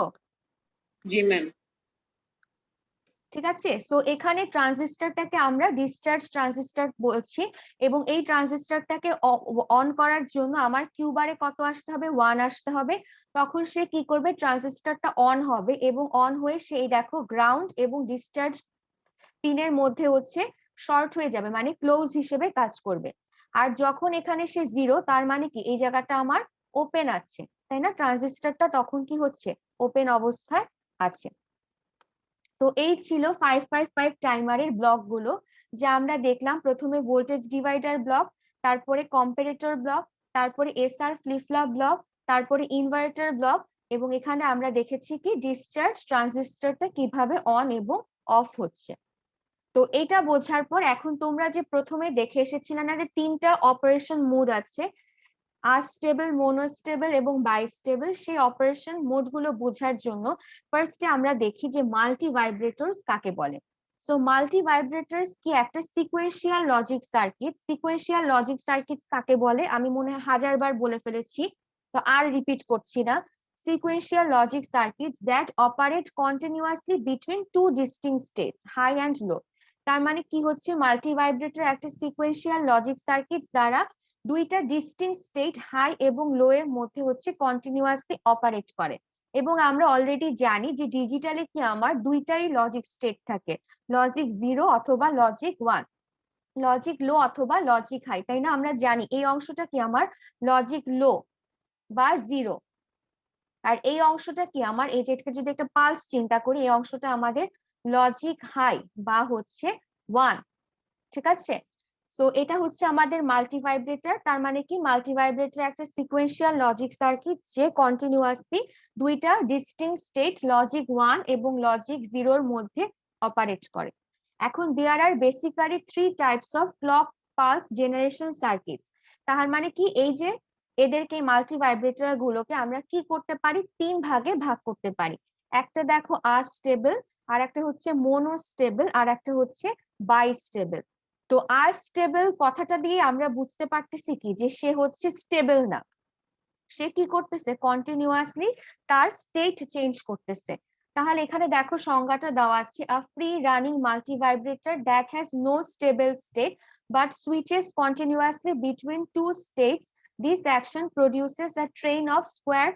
জি ম্যাম। ঠিক আছে, সো এখানে ট্রানজিস্টরটাকে আমরা ডিসচার্জ ট্রানজিস্টর বলছি এবং এই ট্রানজিস্টরটাকে অন করার জন্য আমার কিউ বারে কত আসতে হবে, 1 আসতে হবে। তখন সে কি করবে, ট্রানজিস্টরটা অন হবে এবং অন হয়ে সেই দেখো গ্রাউন্ড এবং ডিসচার্জ পিনের মধ্যে হচ্ছে শর্ট হয়ে যাবে, মানে ক্লোজ হিসেবে কাজ করবে। আর যখন এখানে সে 0, তার মানে কি এই জায়গাটা আমার ওপেন আছে, তাই না? ট্রানজিস্টরটা তখন কি হচ্ছে, ওপেন অবস্থায় আছে। তো এই ছিল 555 টাইমারের ব্লক গুলো, যা আমরা দেখলাম। প্রথমে ভোল্টেজ ডিভাইডার ব্লক, তারপরে কম্পারেটর ব্লক, তারপরে এসআর ফ্লিপ ফ্লপ ব্লক, তারপরে ইনভার্টার ব্লক, এবং এখানে আমরা দেখেছি কি ডিসচার্জ ট্রানজিস্টরটা কিভাবে অন এবং অফ হচ্ছে। তো এটা বোঝার পর এখন তোমরা যে প্রথমে দেখে এসেছিলে না যে 3টা অপারেশন মোড আছে, আনস্টেবল, মোনোস্টেবল এবং বাইস্টেবল, সেই অপারেশন মোড গুলো বোঝার জন্য ফার্স্টে আমরা দেখি যে মাল্টি ভাইব্রেটরস কাকে বলে। সো মাল্টি ভাইব্রেটরস কি একটা sequential logic circuit. Sequential logic circuit কাকে বলে আমি মনে হয় 1000 বার বলে ফেলেছি, তো আর রিপিট করছি না। Sequential logic circuits that operate continuously between two distinct states, high and low. তার মানে কি হচ্ছে, মাল্টি ভাইব্রেটর একটা সিকোয়েন্সিয়াল লজিক সার্কিট দ্বারা দুইটা ডিস্টিংক্ট স্টেট হাই এবং লো এর মধ্যে হচ্ছে কন্টিনিউয়াসলি অপারেট করে। এবং আমরা অলরেডি জানি যে ডিজিটালে কি আমার দুইটাই লজিক স্টেট থাকে, লজিক 0 অথবা লজিক 1, লজিক লো অথবা লজিক হাই, তাই না? আমরা জানি এই অংশটা কি আমার লজিক লো বা 0, আর এই অংশটা কি আমার, এই যেটাকে যদি একটা পালস চিন্তা করি, এই অংশটা আমাদের লজিক হাই বা হচ্ছে 1, ঠিক আছে? সো এটা হচ্ছে আমাদের মাল্টি ভাইব্রেটর। তার মানে কি, মাল্টি ভাইব্রেটর একটা সিকোয়েন্সিয়াল লজিক সার্কিট যে কন্টিনিউয়াসলি দুইটা ডিস্টিংক্ট স্টেট লজিক 1 এবং লজিক 0 এর মধ্যে অপারেট করে। এখন there are basically 3 types of clock pulse generation circuits. তার মানে কি, এই যে এদেরকে মাল্টি ভাইব্রেটর গুলোকে আমরা কি করতে পারি, 3 ভাগে ভাগ করতে পারি। একটা দেখো আনস্টেবল, আর একটা হচ্ছে মোনোস্টেবল, আর একটা হচ্ছে বাইস্টেবল। তো আনস্টেবল কথাটা দিয়ে আমরা বুঝতে পারতেছি কি, যে সে হচ্ছে স্টেবল না, সে কি করতেছে, কন্টিনিউয়াসলি তার স্টেট চেঞ্জ করতেছে। তাহলে এখানে দেখো সংজ্ঞাটা দেওয়া আছে, a free running multi vibrator that has no stable state but switches continuously between two states, this action produces a train of square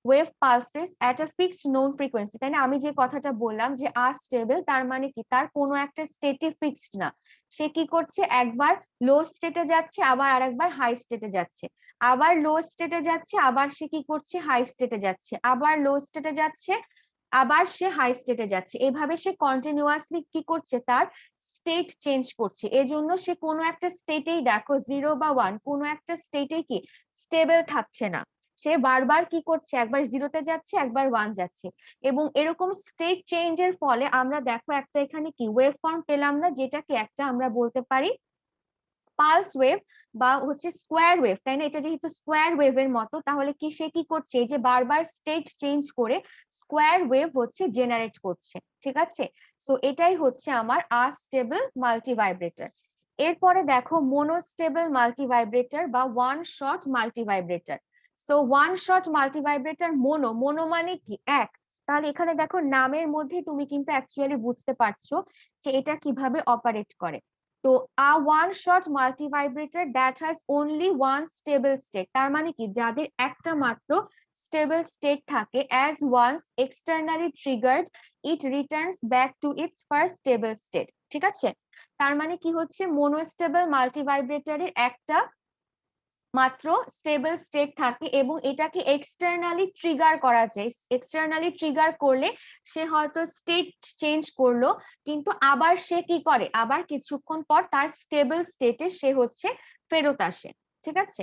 wave pulses at a fixed known frequency. তাই না? আমি যে কথাটা বললাম যে আনস্টেবল, তার মানে কি তার কোনো একটা স্টেটে ফিক্সড না, সে কি করছে, একবার লো স্টেটে যাচ্ছে আবার আরেকবার হাই স্টেটে যাচ্ছে, আবার লো স্টেটে যাচ্ছে আবার সে কি করছে, হাই স্টেটে যাচ্ছে, আবার লো স্টেটে যাচ্ছে আবার সে হাই স্টেটে যাচ্ছে। এভাবে সে কন্টিনিউয়াসলি কি করছে, তার স্টেট চেঞ্জ করছে। এজন্য সে কোনো একটা স্টেটেই দেখো 0 বা 1, কোনো একটা স্টেটে কি স্টেবল থাকছে না, সে বারবার কি করছে, একবার 0-তে যাচ্ছে একবার 1 যাচ্ছে। এবং এরকম স্টেট চেঞ্জের ফলে আমরা দেখো একটা এখানে কি ওয়েভ ফর্ম পেলাম না, যেটাকে একটা আমরা বলতে পারি পালস ওয়েভ বা হচ্ছে স্কোয়ার ওয়েভ, তাই না? এটা যেহেতু স্কোয়ার ওয়েভের মতো, তাহলে কি সে কি করছে, এই যে বারবার স্টেট চেঞ্জ করে স্কোয়ার ওয়েভ হচ্ছে জেনারেট করছে, ঠিক আছে? সো এটাই হচ্ছে আমার আনস্টেবল মাল্টি ভাইব্রেটর। এরপরে দেখো মোনোস্টেবল মাল্টি ভাইব্রেটর বা one shot multi vibrator. So one shot multi vibrator, mono, mono মানে কি এক। তাহলে এখানে দেখো নামের মধ্যে তুমি কিন্তু অ্যাকচুয়ালি বুঝতে পারছো যে এটা কিভাবে অপারেট করে। তো a one shot multivibrator that has only one stable state, তার মানে কি যাদের একটা মাত্র stable state থাকে, as once externally triggered it returns back to its first stable state, ঠিক আছে? তার মানে কি হচ্ছে, মোনোস্টেবল মাল্টিভাইব্রেটরের একটা মাত্র স্টেবল স্টেট থাকে এবং এটাকে এক্সটার্নালি ট্রিগার করা যায়। এক্সটার্নালি ট্রিগার করলে সে হয়তো স্টেট চেঞ্জ করলো, কিন্তু আবার সে কি করে, আবার কিছুক্ষণ পর তার স্টেবল স্টেটে সে হচ্ছে ফেরত আসে, ঠিক আছে?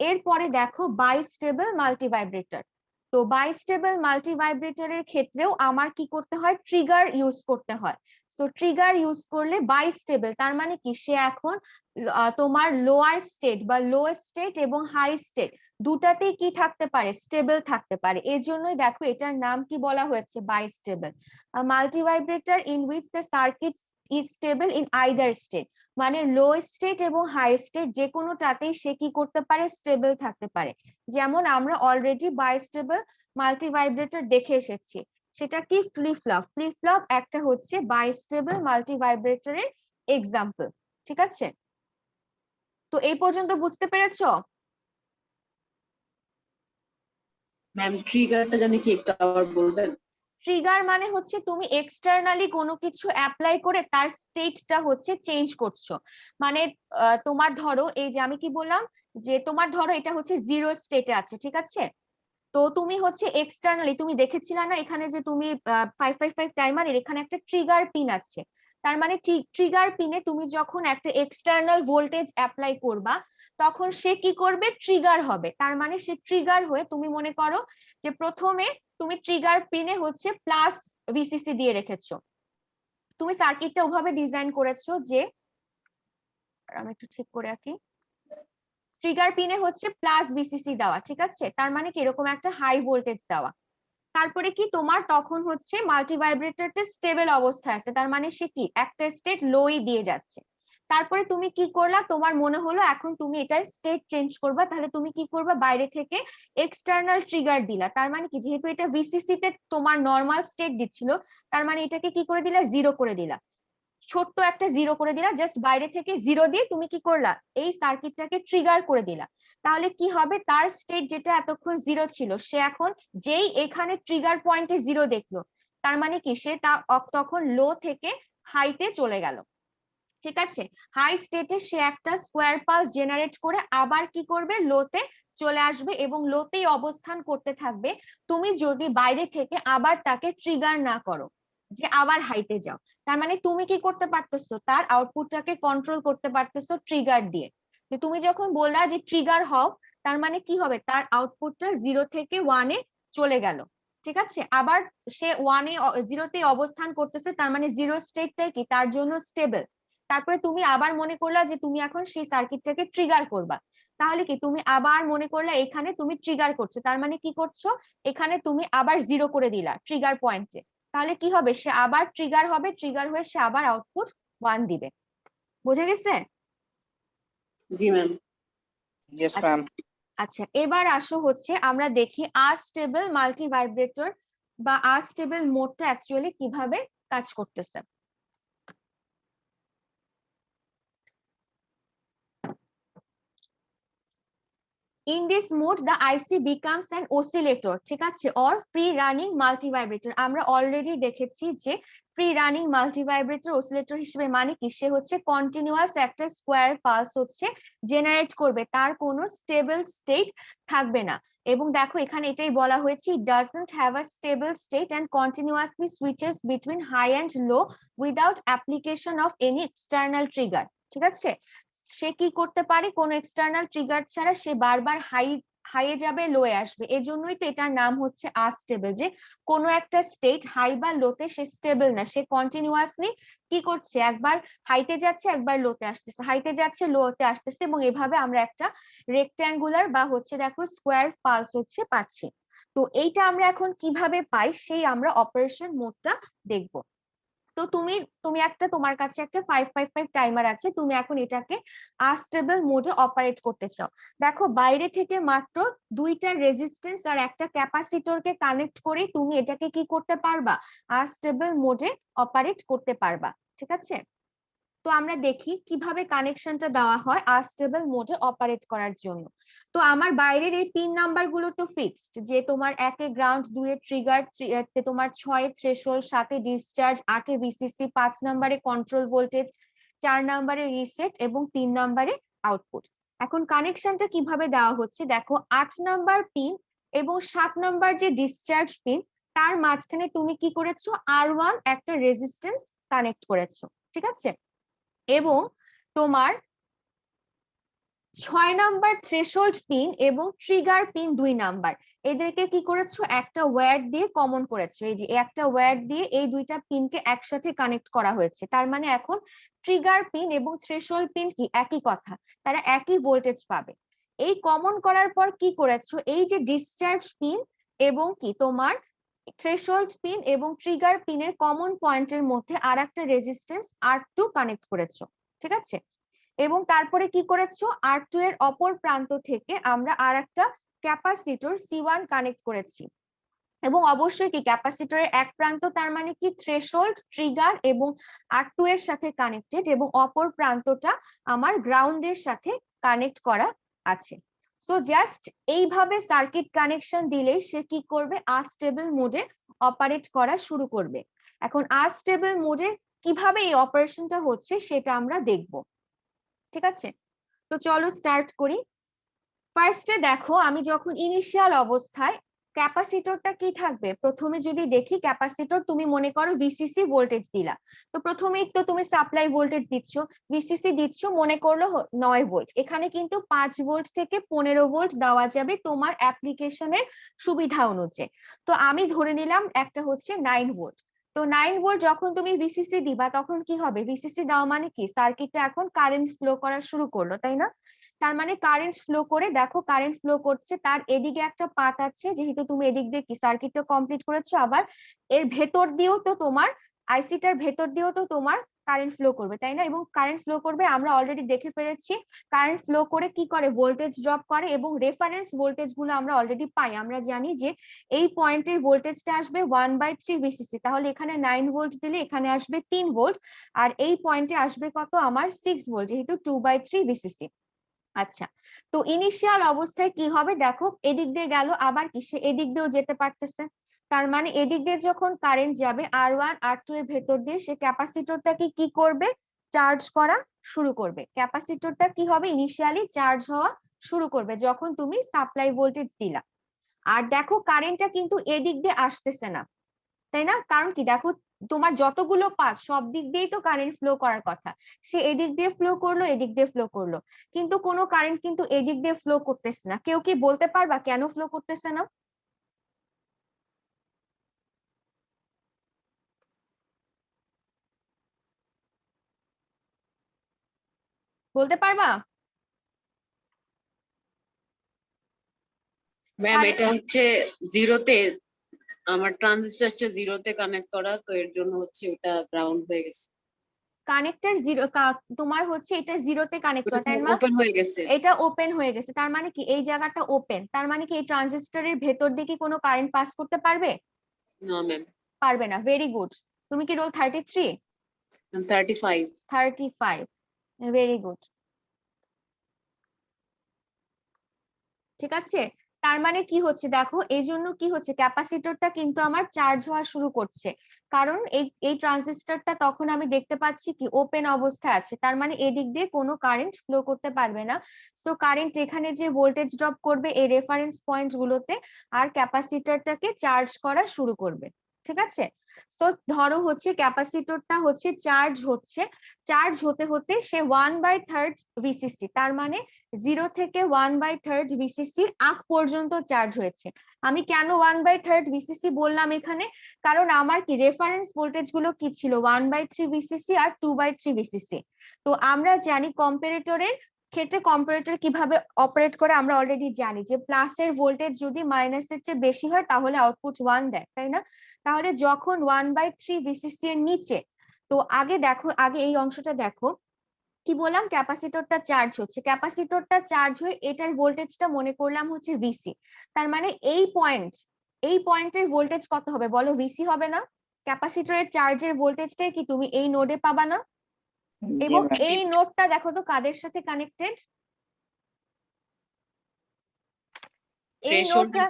এরপরে দেখো বাইস্টেবল মাল্টিভাইব্রেটর। তো বাইস্টেবল মাল্টিভাইব্রেটরের ক্ষেত্রেও আমার কি করতে হয়, ট্রিগার ইউজ করতে হয়। সো ট্রিগার ইউজ করলে বাইস্টেবল, তার মানে কি সে এখন তোমার লোয়ার স্টেট বা লো স্টেট এবং হাই স্টেট দুটাতেই কি থাকতে পারে, স্টেবল থাকতে পারে। এর জন্যই দেখো এটার নাম কি বলা হয়েছে, bistable. Multivibrator in which the circuit is stable in either state, মানে লো স্টেট এবং হাই স্টেট যে কোনোটাতেই সে কি করতে পারে, স্টেবল থাকতে পারে। যেমন আমরা অলরেডি বাইস্টেবল মাল্টিভাইব্রেটর দেখে এসেছি, সেটা কি? Flip flop. ফ্লিপ ফ্লপ একটা হচ্ছে বাইস্টেবল মাল্টিভাইব্রেটরের এক্সাম্পল। ঠিক আছে, তো এই পর্যন্ত বুঝতে পেরেছো? ম্যাম ট্রিগারটা জানি কি, একটু আবার বলবেন? ট্রিগার মানে হচ্ছে তুমি এক্সটার্নালি কোনো কিছু অ্যাপ্লাই করে তার স্টেটটা হচ্ছে চেঞ্জ করছো। মানে তোমার ধরো এই যে আমি কি বললাম, যে তোমার ধরো এটা হচ্ছে জিরো স্টেটে আছে, ঠিক আছে, তো তুমি হচ্ছে এক্সটার্নালি তুমি দেখেছিলে না এখানে যে তুমি 555 টাইমারের এখানে একটা ট্রিগার পিন আছে। তার মানে ট্রিগার পিনে তুমি যখন একটা এক্সটার্নাল ভোল্টেজ অ্যাপ্লাই করবা তখন সে কি করবে? ট্রিগার হবে। তার মানে সে ট্রিগার হয়ে, তুমি মনে করো যে প্রথমে তুমি ট্রিগার পিনে হচ্ছে প্লাস ভিসিসি দিয়ে রেখেছো, তুমি সার্কিটটা ওভাবে ডিজাইন করেছো যে, আমি একটু ঠিক করে আঁকি, ট্রিগার পিনে হচ্ছে প্লাস ভিসিসি দেওয়া, ঠিক আছে, তার মানে কি এরকম একটা হাই ভোল্টেজ দেওয়া। তারপরে কি তোমার তখন হচ্ছে মাল্টিভাইব্রেটরটা স্টেবল অবস্থায় আছে, তার মানে সে কি একটা স্টেট লোই দিয়ে যাচ্ছে। তারপরে তুমি কি করলা, তোমার মনে হলো এখন তুমি এটার স্টেট চেঞ্জ করবা, তাহলে তুমি কি করবা? বাইরে থেকে এক্সটার্নাল ট্রিগার দিলা। তার মানে কি, যেহেতু এটা ভিসিসি তে তোমার নর্মাল স্টেট দিচ্ছিল, তার মানে এটাকে কি করে দিলা? জিরো করে দিলা, ছোট্ট একটা জিরো করে দিলা, জাস্ট বাইরে থেকে জিরো দিয়ে তুমি কি করলা? এই সার্কিটটাকে ট্রিগার করে দিলা। তাহলে কি হবে? তার স্টেট যেটা এতক্ষণ জিরো ছিল, সে এখন যেই এখানে ট্রিগার পয়েন্টে জিরো দেখলো, তার মানে কি সে তখন লো থেকে হাইতে চলে গেল। ঠিক আছে, হাই স্টেটে সে একটা স্কোয়ার পালস জেনারেট করে আবার কি করবে? লোতে চলে আসবে এবং লোতেই অবস্থান করতে থাকবে, তুমি যদি বাইরে থেকে আবার তাকে ট্রিগার না করো যে আবার হাইতে যাও। তার মানে তুমি কি করতে পারতেছো? তার আউটপুটটাকে কন্ট্রোল করতে পারতেছো ট্রিগার দিয়ে। যে তুমি যখন বললা যে ট্রিগার হও, তার মানে কি হবে? তার আউটপুটটা জিরো থেকে ওয়ানে চলে গেল। ঠিক আছে, আবার সে ওয়ানে জিরোতে অবস্থান করতেছে, তার মানে জিরো স্টেটটাই কি তার জন্য স্টেবল। তারপরে তুমি আবার মনে করলা যে তুমি এখন সেই সার্কিটটাকে ট্রিগার করবা, তাহলে কি তুমি আবার মনে করলা এখানে তুমি ট্রিগার করছো, তার মানে কি করছো? এখানে তুমি আবার জিরো করে দিলা ট্রিগার পয়েন্টে, তাহলে কি হবে? সে আবার ট্রিগার হবে, ট্রিগার হয়ে সে আবার আউটপুট 1 দিবে। বুঝে গেছে? জি ম্যাম। Yes, ma'am. আচ্ছা, এবার আসো হচ্ছে আমরা দেখি আনস্টেবল মাল্টিভাইব্রেটর বা আনস্টেবল মোডটা অ্যাকচুয়ালি কিভাবে কাজ করতেছে। In this mode, the IC becomes an oscillator, ঠিক আছে, or free running multivibrator. আমরা অলরেডি দেখেছি যে ফ্রি রানিং মাল্টিভাইব্রেটর অসিলেটর হিসেবে মানে কি, সে হচ্ছে কন্টিনিউয়াস একটা স্কোয়ার পালস হচ্ছে জেনারেট করবে, তার কোনো স্টেবল স্টেট থাকবে না। এবং দেখো এখানে এটাই বলা হয়েছে, it doesn't have a stable state and continuously switches between high and low without application of any external trigger. ঠিক আছে, সে কি করতে পারে? কোনো এক্সটার্নাল ট্রিগার ছাড়া সে বারবার হাইয়ে যাবে, লোয়ে আসবে। এজন্যই তো এটার নাম হচ্ছে আনস্টেবল, যে কোনো একটা স্টেট হাই বা লোতে সে স্টেবল না, সে কন্টিনিউয়াসলি কি করছে? একবার হাইতে যাচ্ছে, একবার লোতে আসতেছে, হাইতে যাচ্ছে, লোতে আসতেছে, এবং এভাবে আমরা একটা রেক্ট্যাঙ্গুলার বা হচ্ছে দেখো স্কোয়ার পালস হচ্ছে পাচ্ছি। তো এইটা আমরা এখন কিভাবে পাই, সেই আমরা অপারেশন মোডটা দেখবো। তো তুমি তুমি একটা, তোমার কাছে একটা 555 টাইমার আছে, তুমি এখন এটাকে আনস্টেবল মোডে অপারেট করতে চাও। দেখো বাইরে থেকে মাত্র দুইটা রেজিস্ট্যান্স আর একটা ক্যাপাসিটরকে কানেক্ট করে তুমি এটাকে কি করতে পারবা? আনস্টেবল মোডে অপারেট করতে পারবা। ঠিক আছে, তো আমরা দেখি কিভাবে কানেকশনটা দেওয়া হয় আনস্টেবল মোডে অপারেট করার জন্য। তো আমার বাইরের এই পিন নাম্বার গুলো তো ফিক্সড, যে তোমার 1 এ গ্রাউন্ড, 2 এ ট্রিগার, তোমার 6 এ থ্রেশহোল্ড, 7 এ ডিসচার্জ, 8 এ ভিসিসি, 5 নম্বরে কন্ট্রোল ভোল্টেজ, 4 নম্বরে রিসেট এবং 3 নম্বরে আউটপুট। এখন কানেকশনটা কিভাবে দেওয়া হচ্ছে দেখো, 8 নাম্বার পিন এবং 7 নাম্বার যে ডিসচার্জ পিন, তার মাঝখানে তুমি কি করেছো? R1 একটা রেজিস্ট্যান্স কানেক্ট করেছো। ঠিক আছে, এবং তোমার 6 নাম্বার থ্রেশহোল্ড পিন এবং ট্রিগার পিন 2 নাম্বার, এদেরকে কি করেছো? একটা ওয়্যার দিয়ে কমন করেছো। এই যে একটা ওয়্যার দিয়ে এই দুইটা পিনকে একসাথে কানেক্ট করা হয়েছে, তার মানে এখন ট্রিগার পিন এবং থ্রেশহোল্ড পিন কি একই কথা, তারা একই ভোল্টেজ পাবে। এই কমন করার পর কি করেছো? এই যে ডিসচার্জ পিন এবং কি তোমার থ্রেশহোল্ড পিন এবং ট্রিগার পিনের কমন পয়েন্টের মধ্যে আর একটা রেজিস্ট্যান্স R2 কানেক্ট করেছো। ঠিক আছে, এবং তারপরে কি করেছো? R2 এর অপর প্রান্ত থেকে আমরা আর একটা ক্যাপাসিটর C1 কানেক্ট করেছি। এবং অবশ্যই কি ক্যাপাসিটরের এক প্রান্ত তার মানে কি থ্রেশহোল্ড, ট্রিগার এবং R2 এর সাথে কানেক্টেড, এবং অপর প্রান্তটা আমার গ্রাউন্ডের সাথে কানেক্ট করা আছে। সো জাস্ট এইভাবে সার্কিট কানেকশন দিলেই সে কি করবে, আনস্টেবল মোডে অপারেট করা শুরু করবে। এখন আনস্টেবল মোডে কিভাবে এই অপারেশনটা হচ্ছে সেটা আমরা দেখব, ঠিক আছে? তো চলো স্টার্ট করি। ফার্স্টে দেখো, আমি যখন ইনিশিয়াল অবস্থায় ক্যাপাসিটরটা কি থাকবে, প্রথমে যদি দেখি ক্যাপাসিটর, তুমি মনে করো ভিসিসি ভোল্টেজ দিলা, তো প্রথমেই তো তুমি সাপ্লাই ভোল্টেজ দিচ্ছ, ভিসিসি দিচ্ছ, মনে করলো 9 ভোল্ট, এখানে কিন্তু 5 ভোল্ট থেকে 15 ভোল্ট দেওয়া যাবে তোমার অ্যাপ্লিকেশনের সুবিধা অনুযায়ী। তো আমি ধরে নিলাম একটা হচ্ছে 9 ভোল্ট। তো 9 ভোল্ট যখন তুমি ভিসিসি দিবা তখন কি হবে, ভিসিসি দেওয়া মানে কি সার্কিটটা এখন কারেন্ট ফ্লো করা শুরু করলো, তাই না? তার মানে কারেন্ট ফ্লো করে, দেখো কারেন্ট ফ্লো করছে, তার এদিকে একটা পাথ আছে, যেহেতু তুমি এদিক দিয়ে কি সার্কিটটা কমপ্লিট করেছো, আবার এর ভেতর দিয়েও তো তোমার আইসিটার ভেতর দিয়েও তো তোমার কারেন্ট ফ্লো করবে, তাই না? এবং কারেন্ট ফ্লো করবে, আমরা অলরেডি দেখে ফেলেছি কারেন্ট ফ্লো করে কি করে, ভোল্টেজ ড্রপ করে, এবং রেফারেন্স ভোল্টেজ গুলো আমরা অলরেডি পাই। আমরা জানি যে এই পয়েন্টের ভোল্টেজটা আসবে 1/3 ভিসিসি, তাহলে এখানে 9 ভোল্ট দিলে এখানে আসবে 3 ভোল্ট, আর এই পয়েন্টে আসবে কত, আমার 6 ভোল্ট, যেহেতু 2/3 ভিসিসি। আচ্ছা, তো ইনিশিয়াল অবস্থায় কি হবে, দেখো এদিক দিয়ে গেল, আবার কি সে এদিক দিয়েও যেতে পারতেছে, তার মানে এদিক দিয়ে যখন কারেন্ট যাবে R1 R2 এর ভেতর দিয়ে, সে ক্যাপাসিটরটাকে কি করবে, চার্জ করা শুরু করবে। ক্যাপাসিটরটা কি হবে, ইনিশিয়ালি চার্জ হওয়া শুরু করবে যখন তুমি সাপ্লাই ভোল্টেজ দিলা। আর দেখো কারেন্টটা কিন্তু এদিক দিয়ে আসতেছে না, তাই না? কারণ কি, দেখো তোমার যতগুলো পাথ সব দিক দিয়েই তো কারেন্ট ফ্লো করার কথা, সে এদিক দিয়ে ফ্লো করলো, এদিক দিয়ে ফ্লো করলো, কিন্তু কোনো কারেন্ট কিন্তু এদিক দিয়ে ফ্লো করতেছে না। কেউ কি বলতে পারবা কেন ফ্লো করতেছে না? বলতে পারবা? ম্যাম এটা হচ্ছে জিরোতে, আমার ট্রানজিস্টর হচ্ছে জিরোতে কানেক্ট করা, তো এর জন্য হচ্ছে ওটা গ্রাউন্ড হয়ে গেছে, কানেক্টর জিরো, তোমার হচ্ছে এটা জিরোতে কানেক্ট করা, তাই না? ওপেন হয়ে গেছে। এটা ওপেন হয়ে গেছে, তার মানে কি এই জায়গাটা ওপেন, তার মানে কি এই ট্রানজিস্টরের ভেতর দিয়ে কি কোনো কারেন্ট পাস করতে পারবে? না ম্যাম। পারবে না, ভেরি গুড। তুমি কি রোল 33? 35। 35, ভেরি গুড, ঠিক আছে। তার মানে কি হচ্ছে, দেখো এই জন্য কি হচ্ছে, ক্যাপাসিটরটা কিন্তু আমার চার্জ হওয়া শুরু করছে, কারণ এই ট্রানজিস্টরটা তখন আমি দেখতে পাচ্ছি কি ওপেন অবস্থায় আছে, তার মানে এদিক দিয়ে কোনো কারেন্ট ফ্লো করতে পারবে না। সো কারেন্ট এখানে যে ভোল্টেজ ড্রপ করবে এই রেফারেন্স পয়েন্ট গুলোতে, আর ক্যাপাসিটরটাকে চার্জ করা শুরু করবে, ঠিক আছে। সো ধরো হচ্ছে ক্যাপাসিটরটা হচ্ছে চার্জ হতে হতে সে 1/3 ভিসিসি, তার মানে 0 থেকে 1/3 ভিসিসির আগ পর্যন্ত চার্জ হয়েছে। আমি কেন 1/3 ভিসিসি বললাম এখানে, কারণ আমার কি রেফারেন্স ভোল্টেজ গুলো কি ছিল, 1/3 ভিসিসি আর 2/3 ভিসিসি। তো আমরা জানি কম্পারেটরের ক্ষেত্রে কম্পারেটর কিভাবে অপারেট করে, আমরা অলরেডি জানি যে প্লাসের ভোল্টেজ যদি মাইনাসের চেয়ে বেশি হয় তাহলে আউটপুট 1 দেয়, তাই না? তাহলে যখন 1/3 ভিসিসি এর নিচে, তো আগে দেখো, আগে এই অংশটা দেখো, কি বললাম, ক্যাপাসিটরটা চার্জ হচ্ছে, ক্যাপাসিটরটা চার্জ হয়ে এটার ভোল্টেজটা মনে করলাম হচ্ছে ভিসি, তার মানে এই পয়েন্টের ভোল্টেজ কত হবে বলো, ভিসি হবে না? ক্যাপাসিটরের চার্জের ভোল্টেজটাই কি তুমি এই নোডে পাবা না? জি এবং ম্যাম। এই নোডটা দেখো তো কাদের সাথে কানেক্টেড, এই নোডটা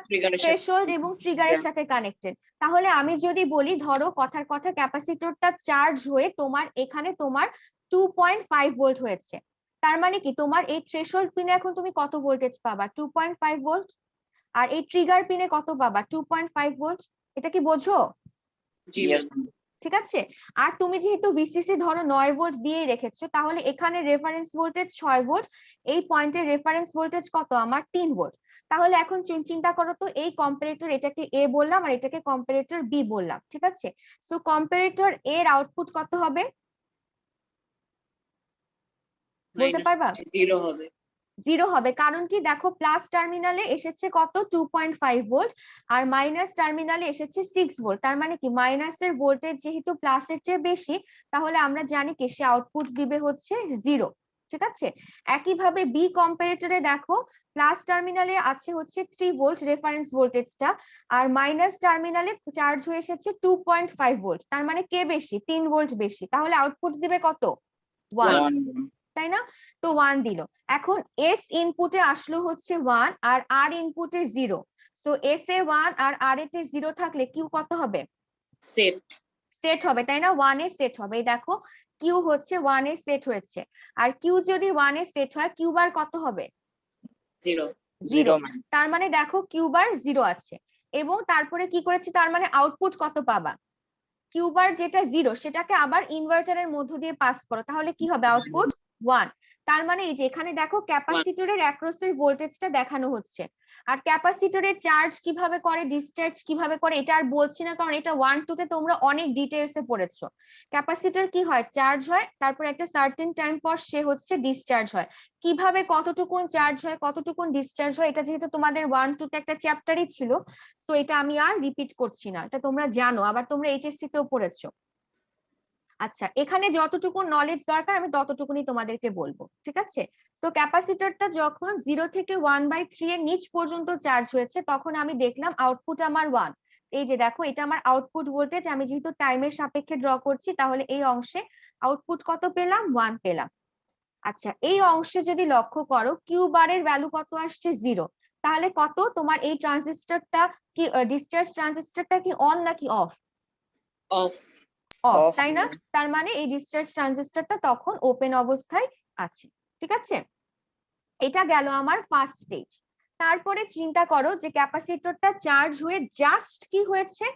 থ্রেশহোল্ড এবং ট্রিগারের সাথে কানেক্টেড। তাহলে আমি যদি বলি, ধরো কথার কথা ক্যাপাসিটরটা চার্জ হয়ে তোমার এখানে তোমার 2.5 ভোল্ট হয়েছে, তার মানে কি তোমার এই থ্রেশহোল্ড পিনে এখন তুমি কত ভোল্টেজ পাবা, 2.5 ভোল্ট, আর এই ট্রিগার পিনে কত পাবা, 2.5 ভোল্ট। এটা কি বোঝো? জি ইয়েস ম্যাম। ঠিক আছে। আর তুমি যেহেতু ভিসিসি ধরো 9 ভোল্ট দিয়েই রেখেছো, তাহলে এখানে রেফারেন্স ভোল্টেজ 6 ভোল্ট, এই পয়েন্টের রেফারেন্স ভোল্টেজ কত, আমার 3 ভোল্ট। তাহলে এখন চিন্তা করো তো, এই কম্পারেটর এটাকে এ বললাম আর এটাকে কম্পারেটর বি বললাম, ঠিক আছে। সো কম্পারেটর এর আউটপুট কত হবে বলতে পারবা? জিরো হবে। 0 হবে, কারণ কি দেখো প্লাস টার্মিনালে এসেছে কত, 2.5 ভোল্ট, আর মাইনাস টার্মিনালে এসেছে 6 ভোল্ট, তার মানে কি মাইনাসের ভোল্টেজ যেহেতু প্লাসের চেয়ে বেশি, তাহলে আমরা জানি কি সে আউটপুট দিবে হচ্ছে 0। ঠিক আছে। একইভাবে বি কম্পারেটরে দেখো প্লাস টার্মিনালে আছে হচ্ছে 3 ভোল্ট রেফারেন্স ভোল্টেজটা, আর মাইনাস টার্মিনালে চার্জ হয়ে এসেছে 2.5 ভোল্ট, তার মানে কে বেশি? 3 ভোল্ট বেশি, তাহলে আউটপুট দিবে কত? 1, 1 তাই না? তো 1 দিল। এখন এস ইনপুটে আসলো হচ্ছে 1 আর আর ইনপুটে 0। সো এস এ 1 আর আর এতে 0 থাকলে কিউ কত হবে? সেট সেট হবে, তাই না? 1 এ সেট হবে। এই দেখো কিউ হচ্ছে 1 এ সেট হয়েছে, আর কিউ যদি 1 এ সেট হয় কিউ বার কত হবে? 0 0। 0 ম্যাম তার মানে দেখো কিউ বার 0 আছে, এবং তারপরে কি করেছি, তার মানে আউটপুট কত পাবা? কিউ বার যেটা 0 সেটাকে আবার ইনভার্টারের মধ্য দিয়ে পাস করো, তাহলে কি হবে আউটপুট? 1। তার মানে এই যে এখানে দেখো ক্যাপাসিটরের অ্যাক্রসের ভোল্টেজটা দেখানো হচ্ছে। আর ক্যাপাসিটরের চার্জ কিভাবে করে, ডিসচার্জ কিভাবে করে, এটা আর বলছি না, কারণ এটা 1 2 তে তোমরা অনেক ডিটেইলসে পড়েছো। ক্যাপাসিটর কি হয়, চার্জ হয়, তারপর একটা সার্টেন টাইম পর সে হচ্ছে ডিসচার্জ হয়। কিভাবে কতটুকুন চার্জ হয়, কতটুকুন ডিসচার্জ হয়, এটা যেহেতু তোমাদের 1 2 তে একটা চ্যাপ্টারই ছিল, তো এটা আমি আর রিপিট করছি না, এটা তোমরা জানো, আবার তোমরা এইচএসসি তেও পড়েছো। আচ্ছা, এখানে যতটুকু নলেজ দরকার আমি ততটুকুনি তোমাদেরকে বলবো, ঠিক আছে? সো ক্যাপাসিটরটা যখন 0 থেকে 1/3 এর নিচ পর্যন্ত চার্জ হয়েছে, তখন আমি দেখলাম আউটপুট আমার 1। এই যে দেখো এটা আমার আউটপুট ভোল্টেজ, আমি যেহেতু টাইমের সাপেক্ষে ড্র করছি, তাহলে এই অংশে আউটপুট কত পেলাম? 1 পেলাম। আচ্ছা, এই অংশে যদি লক্ষ্য করো কিউ বারের ভ্যালু কত আসছে? 0। তাহলে কত তোমার এই ট্রানজিস্টরটা কি, ডিসচার্জ ট্রানজিস্টরটা কি অন নাকি অফ? অফ অফ, Off, তাই না? তার মানে এই ডিসচার্জ ট্রানজিস্টরটা তখন ওপেন অবস্থায় আছে, ঠিক আছে? এটা গেল আমার ফার্স্ট স্টেজ। তারপরে চিন্তা করো যে ক্যাপাসিটরটা চার্জ হয়ে জাস্ট কি হয়েছে,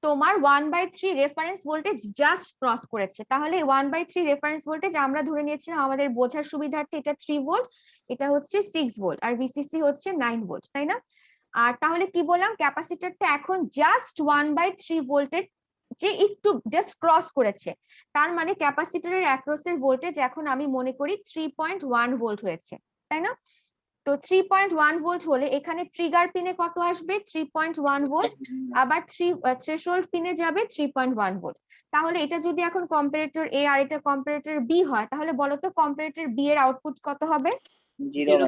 তোমার 1/3 রেফারেন্স ভোল্টেজ জাস্ট ক্রস করেছে। তাহলে 1/3 রেফারেন্স ভোল্টেজ আমরা ধরে নিয়েছিলাম আমাদের বোঝার সুবিধার্থে এটা 3 ভোল্ট, এটা হচ্ছে 6 ভোল্ট, আর ভিসিসি হচ্ছে 9 ভোল্ট, তাই না? আর তাহলে কি বললাম, ক্যাপাসিটরটা এখন জাস্ট 1/3 ভোল্টের যে একটু জাস্ট ক্রস করেছে, তার মানে ক্যাপাসিটরের অ্যাক্রসের ভোল্টেজ এখন আমি মনে করি 3.1 ভোল্ট হয়েছে, তাই না? তো 3.1 ভোল্ট হলে এখানে ট্রিগার পিনে কত আসবে? 3.1 ভোল্ট। আবার থ্রেশহোল্ড পিনে যাবে 3.1 ভোল্ট। তাহলে এটা যদি এখন কম্পারেটর এ আর এটা কম্পারেটর বি হয়, তাহলে বলো তো কম্পারেটর বি এর আউটপুট কত হবে? 0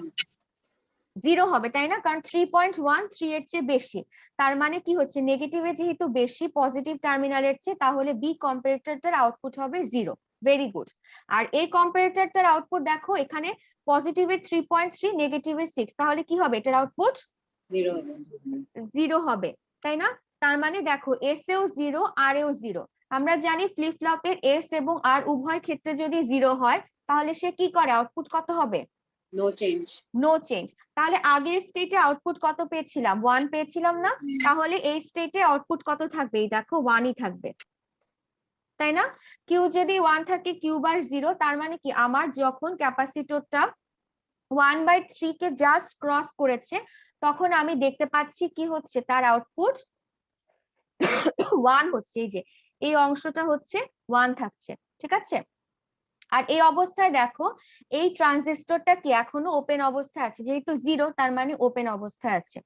0 হবে, তাই না? কারণ 3.13 এর চেয়ে বেশি, তার মানে কি হচ্ছে, নেগেটিভে যেহেতু বেশি পজিটিভ টার্মিনালের চেয়ে, তাহলে বি কম্পারেটরটার আউটপুট হবে 0। Very good. আর এই কম্পারেটরটার আউটপুট দেখো এখানে পজিটিভে 3.3, নেগেটিভে 6, তাহলে কি হবে এটার আউটপুট? 0 0 হবে, তাই না? তার মানে দেখো এস এও 0 আর এও 0। আমরা জানি ফ্লিপ ফ্লপের এস এবং আর উভয় ক্ষেত্রে যদি 0 হয়, তাহলে সে কি করে, আউটপুট কত হবে? No change no change. তাহলে আগের স্টেটে আউটপুট কত পেয়েছিলাম? 1 পেয়েছিলাম না? তাহলে এই স্টেটে আউটপুট কত থাকবে? এই দেখো 1ই থাকবে, তাই না? কিউ যদি 1 থাকে কিউ বার 0, তার মানে কি আমার যখন ক্যাপাসিটরটা 1/3 কে জাস্ট ক্রস করেছে, তখন আমি দেখতে পাচ্ছি কি হচ্ছে, তার আউটপুট 1 হচ্ছে। এই যে এই অংশটা হচ্ছে 1 থাকছে, ঠিক আছে? আর এই অবস্থায় দেখো এই ট্রানজিস্টরটা কি এখনো ওপেন অবস্থায় আছে, যেহেতু 0 তার মানে ওপেন অবস্থায় আছে।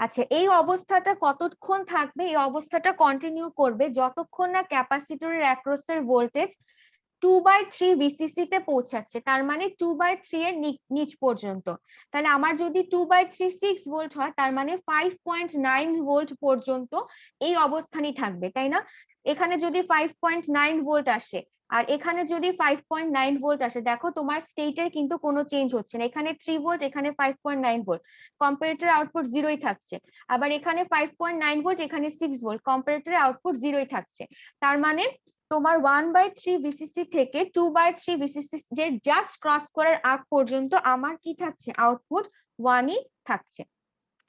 আচ্ছা, এই অবস্থাটা কতক্ষণ থাকবে? এই অবস্থাটা কন্টিনিউ করবে যতক্ষণ না ক্যাপাসিটরের অ্যাক্রসের ভোল্টেজ 2/3 ভিসিসি তে পৌঁছাচ্ছে, তার মানে 2/3 এর নিচ পর্যন্ত। তাহলে আমার যদি 2/3 6 ভোল্ট হয়, তার মানে 5.9 ভোল্ট পর্যন্ত এই অবস্থানই থাকবে, তাই না? এখানে যদি 5.9 ভোল্ট আসে আর এখানে যদি 5.9 ভোল্ট আসে, দেখো তোমার স্টেটের কিন্তু কোনো চেঞ্জ হচ্ছে না। এখানে 3 ভোল্ট, এখানে 5.9 ভোল্ট, কম্পারেটর আউটপুট 0ই থাকছে। আবার এখানে 5.9 ভোল্ট, এখানে 6 ভোল্ট, কম্পারেটরের আউটপুট 0ই থাকছে। তার মানে তোমার 1/3 ভিসিসি থেকে 2/3 ভিসিসি যে জাস্ট ক্রস করার আগ পর্যন্ত আমার কি থাকছে, আউটপুট 1ই থাকছে।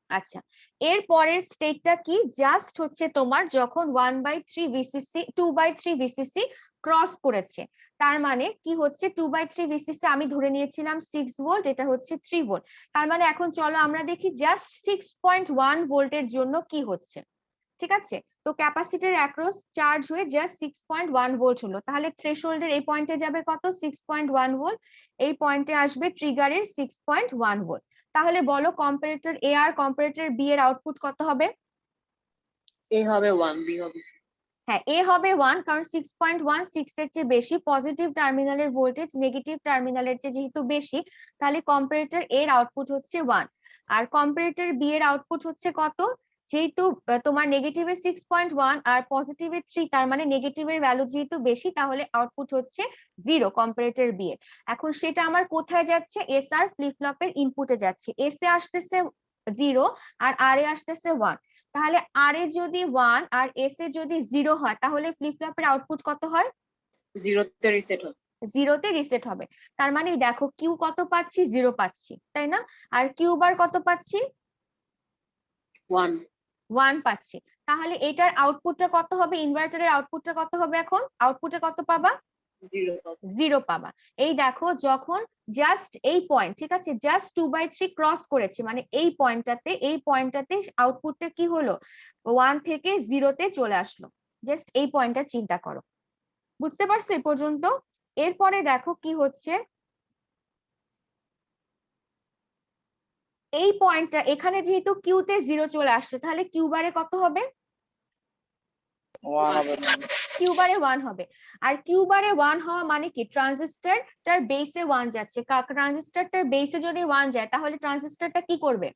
আচ্ছা, এর পরের স্টেটটা কি, জাস্ট হচ্ছে তোমার যখন 1/3 ভিসিসি 2/3 ভিসিসি ক্রস করেছে, তার মানে কি হচ্ছে 2/3 ভিসিসি আমি ধরে নিয়েছিলাম 6 ভোল্ট, এটা হচ্ছে 3 ভোল্ট। তার মানে এখন চলো আমরা দেখি জাস্ট 6.1 ভোল্টের জন্য কি হচ্ছে, ঠিক আছে? তো ক্যাপাসিটর অ্যাক্রস চার্জ হয়ে জাস্ট 6.1 ভোল্ট হলো, তাহলে থ্রেশহোল্ডের এই পয়েন্টে যাবে কত, 6.1 ভোল্ট, এই পয়েন্টে আসবে ট্রিগারের 6.1 ভোল্ট। তাহলে বলো কম্পারেটর এ আর কম্পারেটর বি এর আউটপুট কত হবে? এ হবে 1, বি হবে 0 হ্যাঁ, এ হবে 1, কারণ 6.16 এর চেয়ে বেশি, পজিটিভ টার্মিনালের ভোল্টেজ নেগেটিভ টার্মিনালের চেয়ে যেহেতু বেশি, তাহলে কম্পারেটর এর আউটপুট হচ্ছে 1, আর কম্পারেটর বি এর আউটপুট হচ্ছে কত? যেহেতু তোমার নেগেটিভে 6.1 আর পজিটিভে 3, তার মানে নেগেটিভের ভ্যালু যেহেতু বেশি, তাহলে আউটপুট হচ্ছে 0 কম্পারেটর বি এর। এখন সেটা আমার কোথায় যাচ্ছে? এস আর ফ্লিপ ফ্লপের ইনপুটে যাচ্ছে। এস এ আসতেছে 0 আর আর এ আসতেছে 1। তাহলে আর এ যদি 1 আর এস এ যদি 0 হয়, তাহলে ফ্লিপ ফ্লপের আউটপুট কত হয়? 0-তে রিসেট হবে। 0-তে রিসেট হবে। তার মানে দেখো কিউ কত পাচ্ছি? 0 পাচ্ছি, তাই না? আর কিউ বার কত পাচ্ছি? 1 1 পাচ্ছি। তাহলে এটার আউটপুটটা কত হবে? ইনভার্টারের আউটপুটটা কত হবে? এখন আউটপুটে কত পাবা? 0 পাবো। 0 পাবা। এই দেখো যখন জাস্ট এই পয়েন্ট, ঠিক আছে, জাস্ট 2/3 ক্রস করেছি, মানে এই পয়েন্টটাতে আউটপুটটা কি হলো? 1 থেকে 0-তে চলে আসলো। জাস্ট এই পয়েন্টটা চিন্তা করো। বুঝতে পারছো এই পর্যন্ত? এরপরে দেখো কি হচ্ছে, এই পয়েন্টটা এখানে যেহেতু কিউতে 0 চলে আসছে, তাহলে কিউ বারে কত হবে? 1 হবে ম্যাম। কিউ বারে 1 হবে। আর কিউ বারে 1 হওয়া মানে কি? ট্রানজিস্টরটার বেসে 1 যাচ্ছে। ট্রানজিস্টরটার বেসে যদি 1 যায়, তাহলে ট্রানজিস্টরটা কি করবে?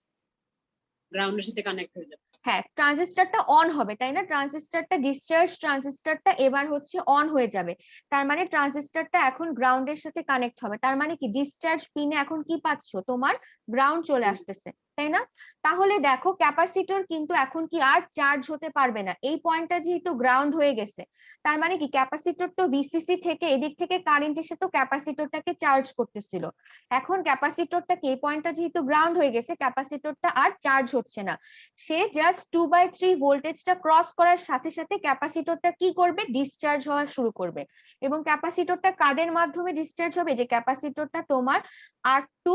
গ্রাউন্ডের সাথে কানেক্ট হয়ে যাবে। হ্যাঁ, ট্রানজিস্টরটা অন হবে, তাই না? ট্রানজিস্টরটা এবার হচ্ছে অন হয়ে যাবে। তার মানে ট্রানজিস্টরটা এখন গ্রাউন্ডের সাথে কানেক্ট হবে। তার মানে কি? ডিসচার্জ পিনে এখন কি পাচ্ছ? তোমার গ্রাউন্ড চলে আসতেছে, তাই না? তাহলে দেখো ক্যাপাসিটর কিন্তু এখন কি আর চার্জ হতে পারবে না, এই পয়েন্টটা যেহেতু গ্রাউন্ড হয়ে গেছে। তার মানে কি? ক্যাপাসিটর তো ভিসিসি থেকে এদিক থেকে কারেন্ট এসে তো ক্যাপাসিটরটাকে চার্জ করতেছিল। এখন ক্যাপাসিটরটাকে এই পয়েন্টটা যেহেতু গ্রাউন্ড হয়ে গেছে, ক্যাপাসিটরটা আর চার্জ হচ্ছে না। সে জাস্ট 2/3 ভোল্টেজটা ক্রস করার সাথে সাথে ক্যাপাসিটরটা কি করবে? ডিসচার্জ হওয়া শুরু করবে। এবং ক্যাপাসিটরটা কাদের মাধ্যমে ডিসচার্জ হবে? যে ক্যাপাসিটরটা তোমার R2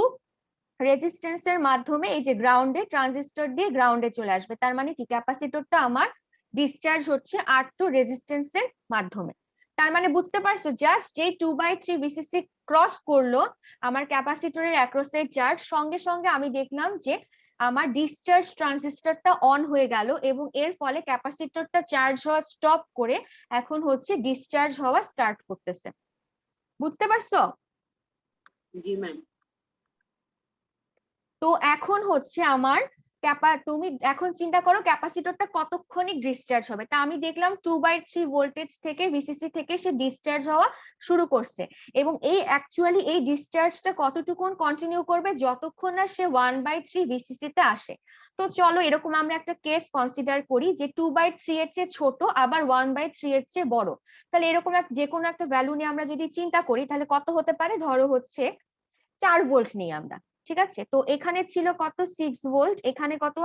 রেজিস্ট্যান্সের মাধ্যমে এই যে গ্রাউন্ডে, ট্রানজিস্টর দিয়ে গ্রাউন্ডে চলে আসবে। তার মানে কি? ক্যাপাসিটরটা আমার ডিসচার্জ হচ্ছে R2 রেজিস্ট্যান্সের মাধ্যমে। তার মানে বুঝতে পারছো, জাস্ট যে 2/3 ভিসিসি ক্রস করলো আমার ক্যাপাসিটরের অ্যাক্রসের চার্জ, সঙ্গে সঙ্গে আমি দেখলাম যে আমার ডিসচার্জ ট্রানজিস্টরটা অন হয়ে গেল, এবং এর ফলে ক্যাপাসিটরটা চার্জ হওয়া স্টপ করে এখন হচ্ছে ডিসচার্জ হওয়া স্টার্ট করতেছে। বুঝতে পারছো? জি ম্যাম। তো এখন হচ্ছে আমার তুমি এখন চিন্তা করো ক্যাপাসিটরটা কতক্ষণে ডিসচার্জ হবে। তা আমি দেখলাম 2/3 ভোল্টেজ থেকে ভিসিসি থেকে সে ডিসচার্জ হওয়া শুরু করছে, এবং এই অ্যাকচুয়ালি এই ডিসচার্জটা কতটুকুন কন্টিনিউ করবে? যতক্ষণ না সে 1/3 ভিসিসি তে আসে। তো চলো এরকম আমরা একটা কেস কনসিডার করি যে 2/3 এর চেয়ে ছোট আবার 1/3 এর চেয়ে বড়। তাহলে এরকম যে কোনো একটা ভ্যালু নিয়ে আমরা যদি চিন্তা করি, তাহলে কত হতে পারে? ধরো হচ্ছে 4 ভোল্ট নিই আমরা, ঠিক আছে? তো এখানে ছিল কত? 6 ভোল্ট, এখানে কত?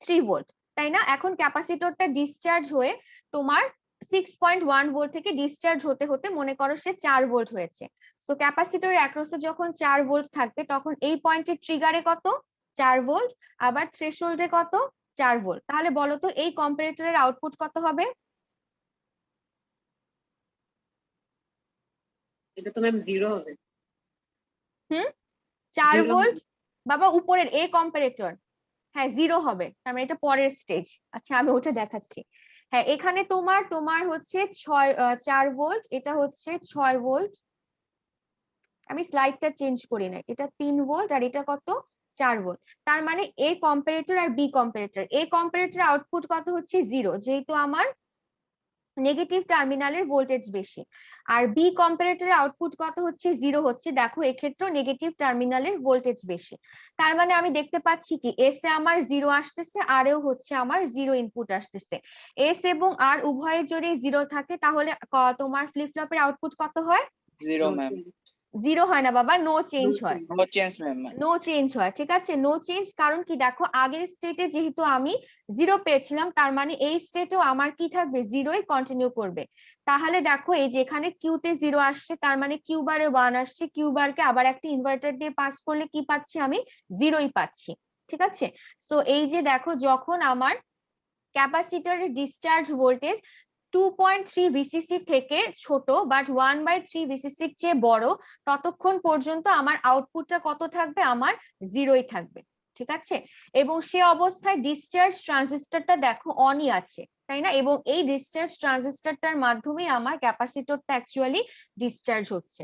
3 ভোল্ট, তাই না? এখন ক্যাপাসিটরটা ডিসচার্জ হয়ে তোমার 6.1 ভোল্ট থেকে ডিসচার্জ হতে হতে মনে করো সে 4 ভোল্ট হয়েছে। সো ক্যাপাসিটরের অ্যাক্রসে যখন 4 ভোল্ট থাকবে, তখন এই পয়েন্টের ট্রিগারে কত? 4 ভোল্ট, আবার থ্রেশহোল্ডে কত? 4 ভোল্ট। তাহলে বলো তো এই কম্পারেটরের আউটপুট কত হবে? এটা তো ম্যাম 0 হবে। 4 0 ভোল্ট বাবা, উপরের এ কম্পারেটর। হ্যাঁ 0 হবে, তার মানে এটা পরের স্টেজ। আচ্ছা আমি ওটা দেখাচ্ছি। হ্যাঁ, এখানে তোমার তোমার হচ্ছে 4 ভোল্ট, এটা হচ্ছে 6 ভোল্ট। আমি স্লাইডটা চেঞ্জ করি না, এটা 3 ভোল্ট আর এটা কত? 4 ভোল্ট। তার মানে এ কম্পারেটর আর বি কম্পারেটর, এ কম্পারেটর আউটপুট কত হচ্ছে? 0, যেহেতু আমার নেগেটিভ টার্মিনালের ভোল্টেজ বেশি। আর বি কম্পারেটরের আউটপুট কত হচ্ছে? 0 হচ্ছে। দেখো এক্ষেত্রে নেগেটিভ টার্মিনালের ভোল্টেজ বেশি। তার মানে আমি দেখতে পাচ্ছি কি এস এ আমার 0 আসতেছে, আর এও হচ্ছে আমার 0 ইনপুট আসতেছে। এস এবং আর উভয়ে যদি 0 থাকে, তাহলে তোমার ফ্লিপ ফ্লপের আউটপুট কত হয়? 0 ম্যাম। 0 হয় না বাবা, নো চেঞ্জ হয়। No change ma'am. No change হয়, ঠিক আছে, নো চেঞ্জ। কারণ কি? দেখো আগের স্টেটে যেহেতু আমি 0 পেয়েছিলাম, তার মানে এই স্টেটেও আমার কি থাকবে? 0ই কন্টিনিউ করবে। তাহলে দেখো এই যে এখানে কিউতে 0 আসছে, তার মানে কিউ বারে 1 আসছে, কিউ বারকে আবার একটা ইনভার্টার দিয়ে পাস করলে কি পাচ্ছি? আমি 0ই পাচ্ছি, ঠিক আছে। সো এই যে দেখো যখন আমার ক্যাপাসিটরের ডিসচার্জ ভোল্টেজ 2.3 ভিসিসি থেকে ছোট বাট 1/3 ভিসিসির চেয়ে বড়, ততক্ষণ পর্যন্ত আমার আউটপুটটা কত থাকবে? আমার 0ই থাকবে। ঠিক আছে, এবং সে অবস্থায় ডিসচার্জ ট্রানজিস্টরটা দেখো অনই আছে, তাই না, এবং এই ডিসচার্জ ট্রানজিস্টরটার মাধ্যমে আমার ক্যাপাসিটরটা অ্যাকচুয়ালি ডিসচার্জ হচ্ছে।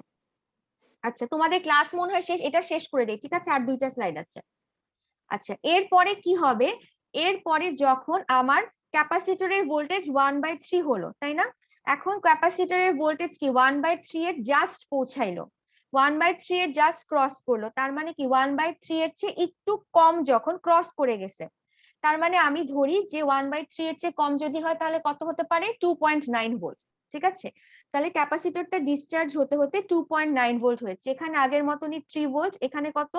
আচ্ছা, তোমাদের ক্লাস মনে হয় শেষ, এটা শেষ করে দেই, ঠিক আছে, আর 2টা স্লাইড আছে। আচ্ছা, এরপরে কি হবে, এরপরে যখন আমার ক্যাপাসিটরের ভোল্টেজ 1/3 হলো, তাই না, এখন ক্যাপাসিটরের ভোল্টেজ কি 1/3 এর জাস্ট পৌঁছাইলো, 1/3 এর জাস্ট ক্রস করলো, তার মানে কি 1/3 এর চেয়ে একটু কম যখন ক্রস করে গেছে, তার মানে আমি ধরি যে 1/3 এর চেয়ে কম যদি হয় তাহলে কত হতে পারে, 2.9 ভোল্ট। ঠিক আছে, তাহলে ক্যাপাসিটরটা ডিসচার্জ হতে হতে 2.9 ভোল্ট হয়েছে, এখানে আগের মতনই 3 ভোল্ট, এখানে কত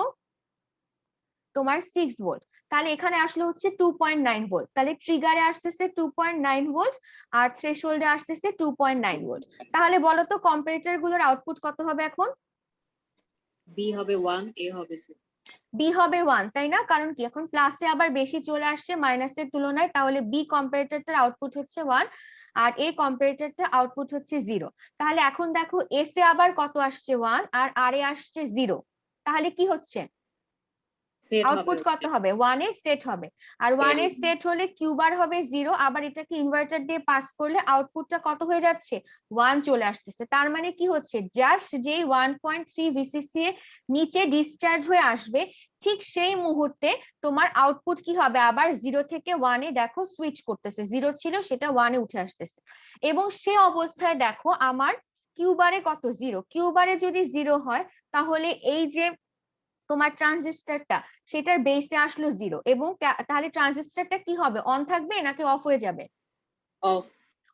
তোমার 6 ভোল্ট, তাহলে এখানে আসলে হচ্ছে 2.9 ভোল্ট, তাহলে ট্রিগারে আসতেছে 2.9 ভোল্ট আর থ্রেশহোল্ডে আসতেছে 2.9 ভোল্ট। তাহলে বলো তো কম্পারেটর গুলোর আউটপুট কত হবে এখন? বি হবে 1, এ হবে 6। বি হবে 1, তাই না, কারণ কি এখন প্লাসে আবার বেশি চলে আসছে মাইনাসের তুলনায়, তাহলে বি কম্পারেটরটার আউটপুট হচ্ছে 1 আর এ কম্পারেটরটা আউটপুট হচ্ছে 0। তাহলে এখন দেখো এস এ আবার কত আসছে 1 আর আর এ আসছে 0, তাহলে কি হচ্ছে সেট হবে আউটপুট কত হবে, 1 এ সেট হবে, আর 1 এ সেট হলে কিউ বার হবে 0, আবার এটাকে ইনভার্টার দিয়ে পাস করলে আউটপুটটা কত হয়ে যাচ্ছে, 1 চলে আসতেছে, তার মানে কি হচ্ছে জাস্ট যেই 1.3 ভিসিসি এর নিচে ডিসচার্জ হয়ে আসবে ঠিক সেই মুহূর্তে তোমার আউটপুট কি হবে, আবার 0 থেকে 1 এ দেখো সুইচ করতেছে, 0 ছিল সেটা 1 এ উঠে আসতেছে, এবং সে অবস্থায় দেখো আমার কিউ বারে কত 0, কিউ বারে যদি 0 হয় তাহলে এই যে তোমার ট্রানজিস্টরটা সেটার বেসে আসলো 0, এবং তাহলে ট্রানজিস্টরটা কি হবে, অন থাকবে নাকি অফ হয়ে যাবে, অফ।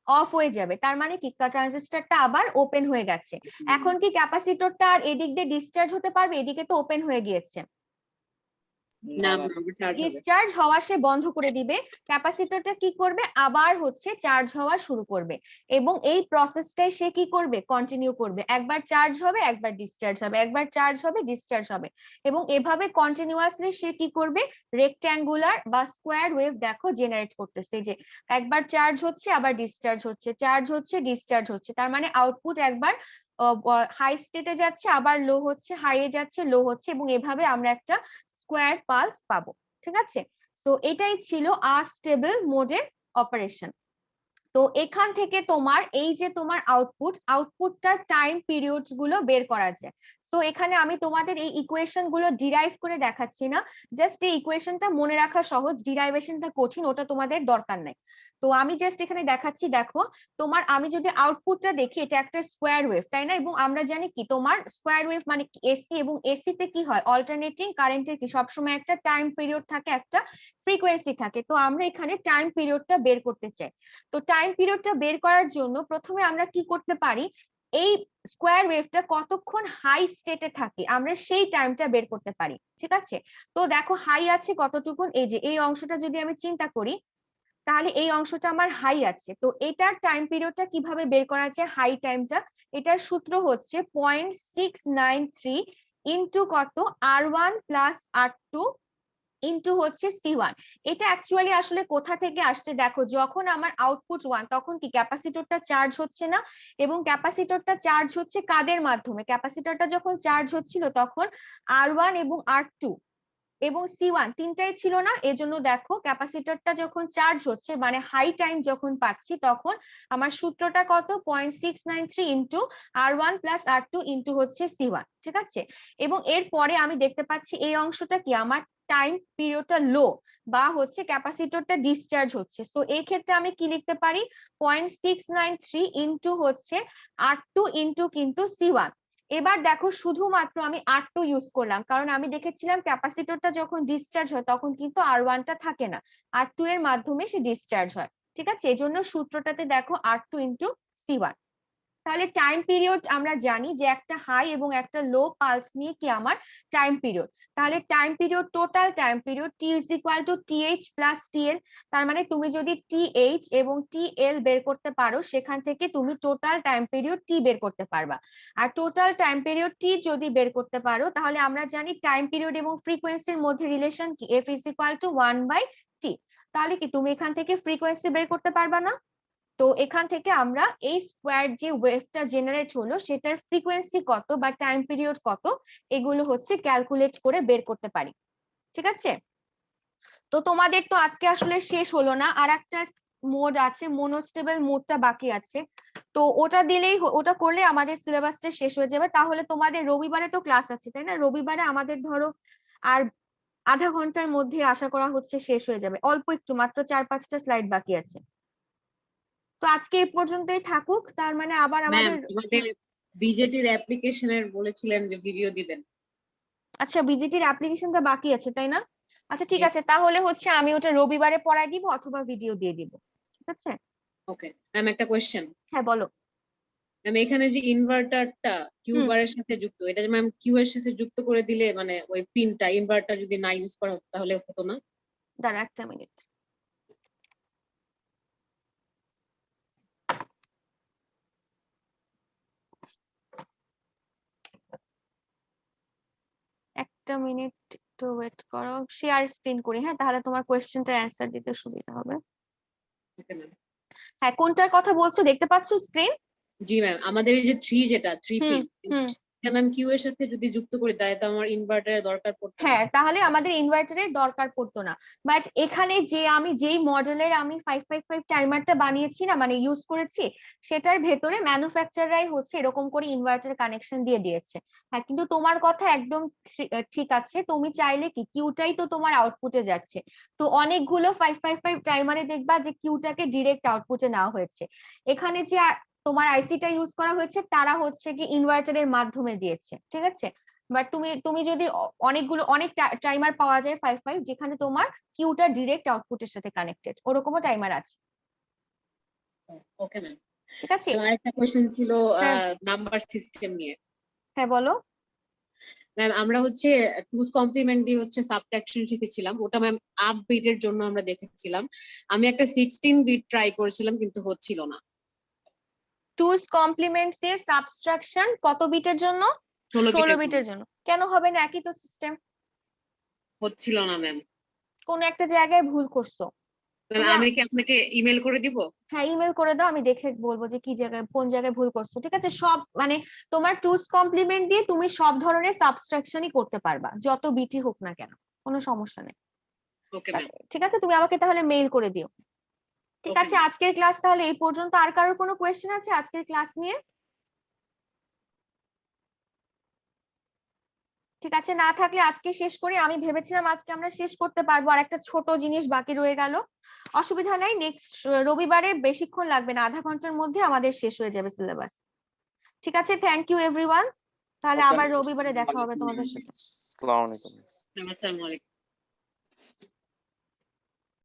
অফ হয়ে যাবে, তার মানে কি ট্রানজিস্টরটা আবার ওপেন হয়ে গেছে। এখন কি ক্যাপাসিটরটা আর এদিক দিয়ে ডিসচার্জ হতে পারবে, এদিকে তো ওপেন হয়ে গিয়েছে, না, না চার্জ হবে। ডিসচার্জ হওয়া সে বন্ধ করে দিবে, ক্যাপাসিটরটা কি করবে আবার হচ্ছে চার্জ হওয়া শুরু করবে, এবং এই প্রসেসটাই সে কি করবে কন্টিনিউ করবে, একবার চার্জ হবে একবার ডিসচার্জ হবে, একবার চার্জ হবে ডিসচার্জ হবে, এবং এভাবে কন্টিনিউয়াসলি সে কি করবে রেক্ট্যাঙ্গুলার বা স্কোয়ার ওয়েভ দেখো জেনারেট করতেছে, যে একবার চার্জ হচ্ছে আবার ডিসচার্জ হচ্ছে, চার্জ হচ্ছে ডিসচার্জ হচ্ছে, তার মানে আউটপুট একবার হাই স্টেটে যাচ্ছে আবার লো হচ্ছে, হাই এ যাচ্ছে লো হচ্ছে, এবং এভাবে আমরা একটা স্কোয়ার পালস পাবো। ঠিক আছে, সো এটাই ছিল আনস্টেবল মোডের অপারেশন। তো এখান থেকে তোমার এই যে তোমার আউটপুটটার টাইম পিরিয়ডস গুলো বের করা যায়। সো এখানে আমি তোমাদের এই ইকুয়েশন গুলো ডিরাইভ করে দেখাচ্ছি না, জাস্ট এই ইকুয়েশনটা মনে রাখা সহজ, ডিরাইভেশনটা কঠিন, ওটা তোমাদের দরকার নাই। তো আমি জাস্ট এখানে দেখাচ্ছি, দেখো তোমার আমি যদি আউটপুটটা দেখি এটা একটা স্কোয়ার ওয়েভ, তাই না, এবং আমরা জানি কি তোমার স্কোয়ার ওয়েভ মানে এসি, এবং এসি তে কি হয় অল্টারনেটিং কারেন্টের কি সবসময় একটা টাইম পিরিয়ড থাকে, একটা ফ্রিকোয়েন্সি থাকে, তো আমরা এখানে টাইম পিরিয়ডটা বের করতে চাই। তো টাইম পিরিয়ডটা বের করার জন্য প্রথমে আমরা কি করতে পারি, এই স্কোয়ার ওয়েভটা কতক্ষণ হাই স্টেটে থাকে আমরা সেই টাইমটা বের করতে পারি। ঠিক আছে, তো দেখো হাই আছে কতটুকুন, এই যে এই অংশটা যদি আমি চিন্তা করি তাহলে এই অংশটা আমার হাই আছে, তো এটার টাইম পিরিয়ডটা কিভাবে বের করা যায়, হাই টাইমটা এটার সূত্র হচ্ছে 0.693 ইন্টু কত R1 প্লাস R2 ইন্টু হচ্ছে C1। এটা অ্যাকচুয়ালি আসলে কোথা থেকে আসছে দেখো, যখন আমার আউটপুট 1 তখন কি ক্যাপাসিটরটা চার্জ হচ্ছে না, এবং ক্যাপাসিটরটা চার্জ হচ্ছে কাদের মাধ্যমে, ক্যাপাসিটরটা যখন চার্জ হচ্ছিল তখন R1 এবং R2 এবং C1 তিনটাই ছিল না, এজন্য দেখো ক্যাপাসিটরটা যখন চার্জ হচ্ছে মানে হাই টাইম যখন পাচ্ছি তখন আমার সূত্রটা কত 0.693 into R1 plus R2 into হচ্ছে C1। ঠিক আছে, এবং এরপরে আমি দেখতে পাচ্ছি এই অংশটা কি আমার টাইম পিরিয়ডটা লো বা হচ্ছে ক্যাপাসিটরটা ডিসচার্জ হচ্ছে, সো এই ক্ষেত্রে আমি কি লিখতে পারি 0.693 ইন্টু হচ্ছে R2 ইন্টু কিন্তু C1। এবার দেখো শুধুমাত্র আমি R2 ইউজ করলাম, কারণ আমি দেখেছিলাম ক্যাপাসিটরটা যখন ডিসচার্জ হয় তখন কিন্তু R1 টা থাকে না, R2 এর মাধ্যমে সে ডিসচার্জ হয়। ঠিক আছে, এজন্য সূত্রটাতে দেখো R2 ইন্টু C1। তাহলে টাইম পিরিয়ড আমরা জানি যে একটা হাই এবং একটা লো পালস নিয়ে কি আমার টাইম পিরিয়ড, তাহলে time period total time period T is equal to TH plus TL, তার মানে তুমি যদি TH এবং TL বের করতে পারো সেখান থেকে তুমি টোটাল টাইম পিরিয়ড T বের করতে পারবা, আর টোটাল টাইম পিরিয়ড T যদি বের করতে পারো তাহলে আমরা জানি টাইম পিরিয়ড এবং ফ্রিকোয়েন্সির মধ্যে রিলেশন কি F is equal to 1/T, তাহলে কি তুমি এখান থেকে ফ্রিকোয়েন্সি বের করতে পারবা না, তো এখান থেকে আমরা এই স্কোয়ার যে ওয়েভটা জেনারেট হলো সেটার ফ্রিকোয়েন্সি কত বা টাইম পিরিয়ড কত এগুলো হচ্ছে ক্যালকুলেট করে বের করতে পারি। ঠিক আছে, তো তোমাদের তো আজকে আসলে শেষ হলো না, আর একটা মোড আছে, মনোস্টেবল মোডটা বাকি আছে। তো ওটা দিলেই ওটা করলে আমাদের সিলেবাসটা শেষ হয়ে যাবে। তাহলে তোমাদের রবিবারে তো ক্লাস আছে তাই না? রবিবারে আমাদের ধরো আর আধা ঘন্টার মধ্যে আশা করা হচ্ছে শেষ হয়ে যাবে, অল্প একটু, মাত্র 4-5টা স্লাইড বাকি আছে। তো আজকে এই পর্যন্তই থাকুক, তার মানে আবার ম্যাম আমাদের আমাদের বিজেটির অ্যাপ্লিকেশনের বলেছিলেন যে ভিডিও দিবেন। আচ্ছা বিজিটির অ্যাপ্লিকেশনটা বাকি আছে তাই না? আচ্ছা ঠিক Yes. আছে, তাহলে হচ্ছে আমি ওটা রবিবারে পড়াই দিব অথবা ভিডিও দিয়ে দিব। ঠিক আছে, ওকে ম্যাম, একটা কোয়েশ্চেন। হ্যাঁ বলো। ম্যাম এখানে যে ইনভার্টারটা কিউ হুম, বারের সাথে যুক্ত, এটা যে ম্যাম কিউ এর সাথে যুক্ত করে দিলে মানে ওই পিনটা ইনভার্টার যদি না ইউজ করা হতো তাহলে হতো না? দাঁড়া একটা মিনিট। একটা মিনিট একটু ওয়েট করো, শেয়ার স্ক্রিন করি, হ্যাঁ তাহলে তোমার কোয়েশ্চেনটার অ্যান্সার দিতে সুবিধা হবে। Okay ma'am. হ্যাঁ কোনটার কথা বলছো, দেখতে পাচ্ছো স্ক্রিন? জি ম্যাম, আমাদের এই যে থ্রি হুম পিন, হুম। ম্যাম কিউ এর সাথে যদি যুক্ত করে দেয় তো আমার ইনভার্টারের দরকার পড়তো না। হ্যাঁ তাহলে আমাদের ইনভার্টারের দরকার পড়তো না। বাট এখানে যে আমি যেই মডেলের আমি 555 টাইমারটা বানিয়েছি না, মানে ইউজ করেছি, সেটার ভেতরে ম্যানুফ্যাকচারাররাই হচ্ছে এরকম করে ইনভার্টার কানেকশন দিয়ে দিয়েছে। হ্যাঁ কিন্তু তোমার কথা একদম ঠিক আছে, তুমি চাইলে কি কিউটাই তো তোমার আউটপুটে যাচ্ছে। তো অনেকগুলো 555 টাইমারে দেখবা যে কিউটাকে ডিরেক্ট আউটপুটে নেওয়া হয়েছে। এখানে যে তোমার আইসিটা ইউজ করা হয়েছে তারা হচ্ছে কি ইনভার্টারের মাধ্যমে দিয়েছে, ঠিক আছে। বাট তুমি তুমি যদি অনেক টাইমার পাওয়া যায় 55 যেখানে তোমার কিউটা ডিরেক্ট আউটপুটের সাথে কানেক্টেড, ওরকমও টাইমার আছে। Okay ma'am. ঠিক আছে, আমার একটা কোয়েশ্চেন ছিল হ্যাঁ নাম্বার সিস্টেম নিয়ে। হ্যাঁ বলো। ম্যাম আমরা হচ্ছে টুজ কমপ্লিমেন্ট দিয়ে হচ্ছে সাবট্রাকশন শিখেছিলাম, ওটা ম্যাম 8 বিটের জন্য আমরা দেখেছিলাম। আমি একটা 16 বিট ট্রাই করেছিলাম কিন্তু হচ্ছিল না। টুজ কমপ্লিমেন্ট দিয়ে সাবট্রাকশন কত বিটের জন্য? 16 16 বিটের জন্য বিটের জন্য। কেন হবে না, একই তো সিস্টেম। হচ্ছিল না ম্যাম। কোন একটা জায়গায় ভুল করছো ম্যাম তুমি। আমি কি আপনাকে ইমেল করে দিব? হ্যাঁ ইমেল করে দাও, আমি দেখে বলবো যে কি জায়গায় কোন জায়গায় ভুল করছো। ঠিক আছে, সব মানে তোমার টুজ কমপ্লিমেন্ট দিয়ে তুমি সব ধরনের সাবট্রাকশনই করতে পারবা, যত বিটি হোক না কেন, কোনো সমস্যা নেই। Okay ma'am. ঠিক আছে, তুমি আমাকে তাহলে মেইল করে দিও। ঠিক ওকে আছে, ম্যাম। আজকের ক্লাস তাহলে এই পর্যন্ত। আর কারোর কোনো কোয়েশ্চেন আছে আজকের ক্লাস নিয়ে? ঠিক আছে, না থাকলে আজকে শেষ করি। আমি ভেবেছিলাম আজকে আমরা শেষ করতে পারবো, আর একটা ছোট জিনিস বাকি রয়ে গেল। অসুবিধা নাই, নেক্সট রবিবারে বেশিক্ষণ লাগবে না, আধা ঘন্টার মধ্যে আমাদের শেষ হয়ে যাবে সিলেবাস। ঠিক আছে, থ্যাংক ইউ এভরিওয়ান। তাহলে Okay. আবার রবিবারে দেখা হবে তোমাদের সাথে। Assalamu alaikum. আসসালামু আলাইকুম।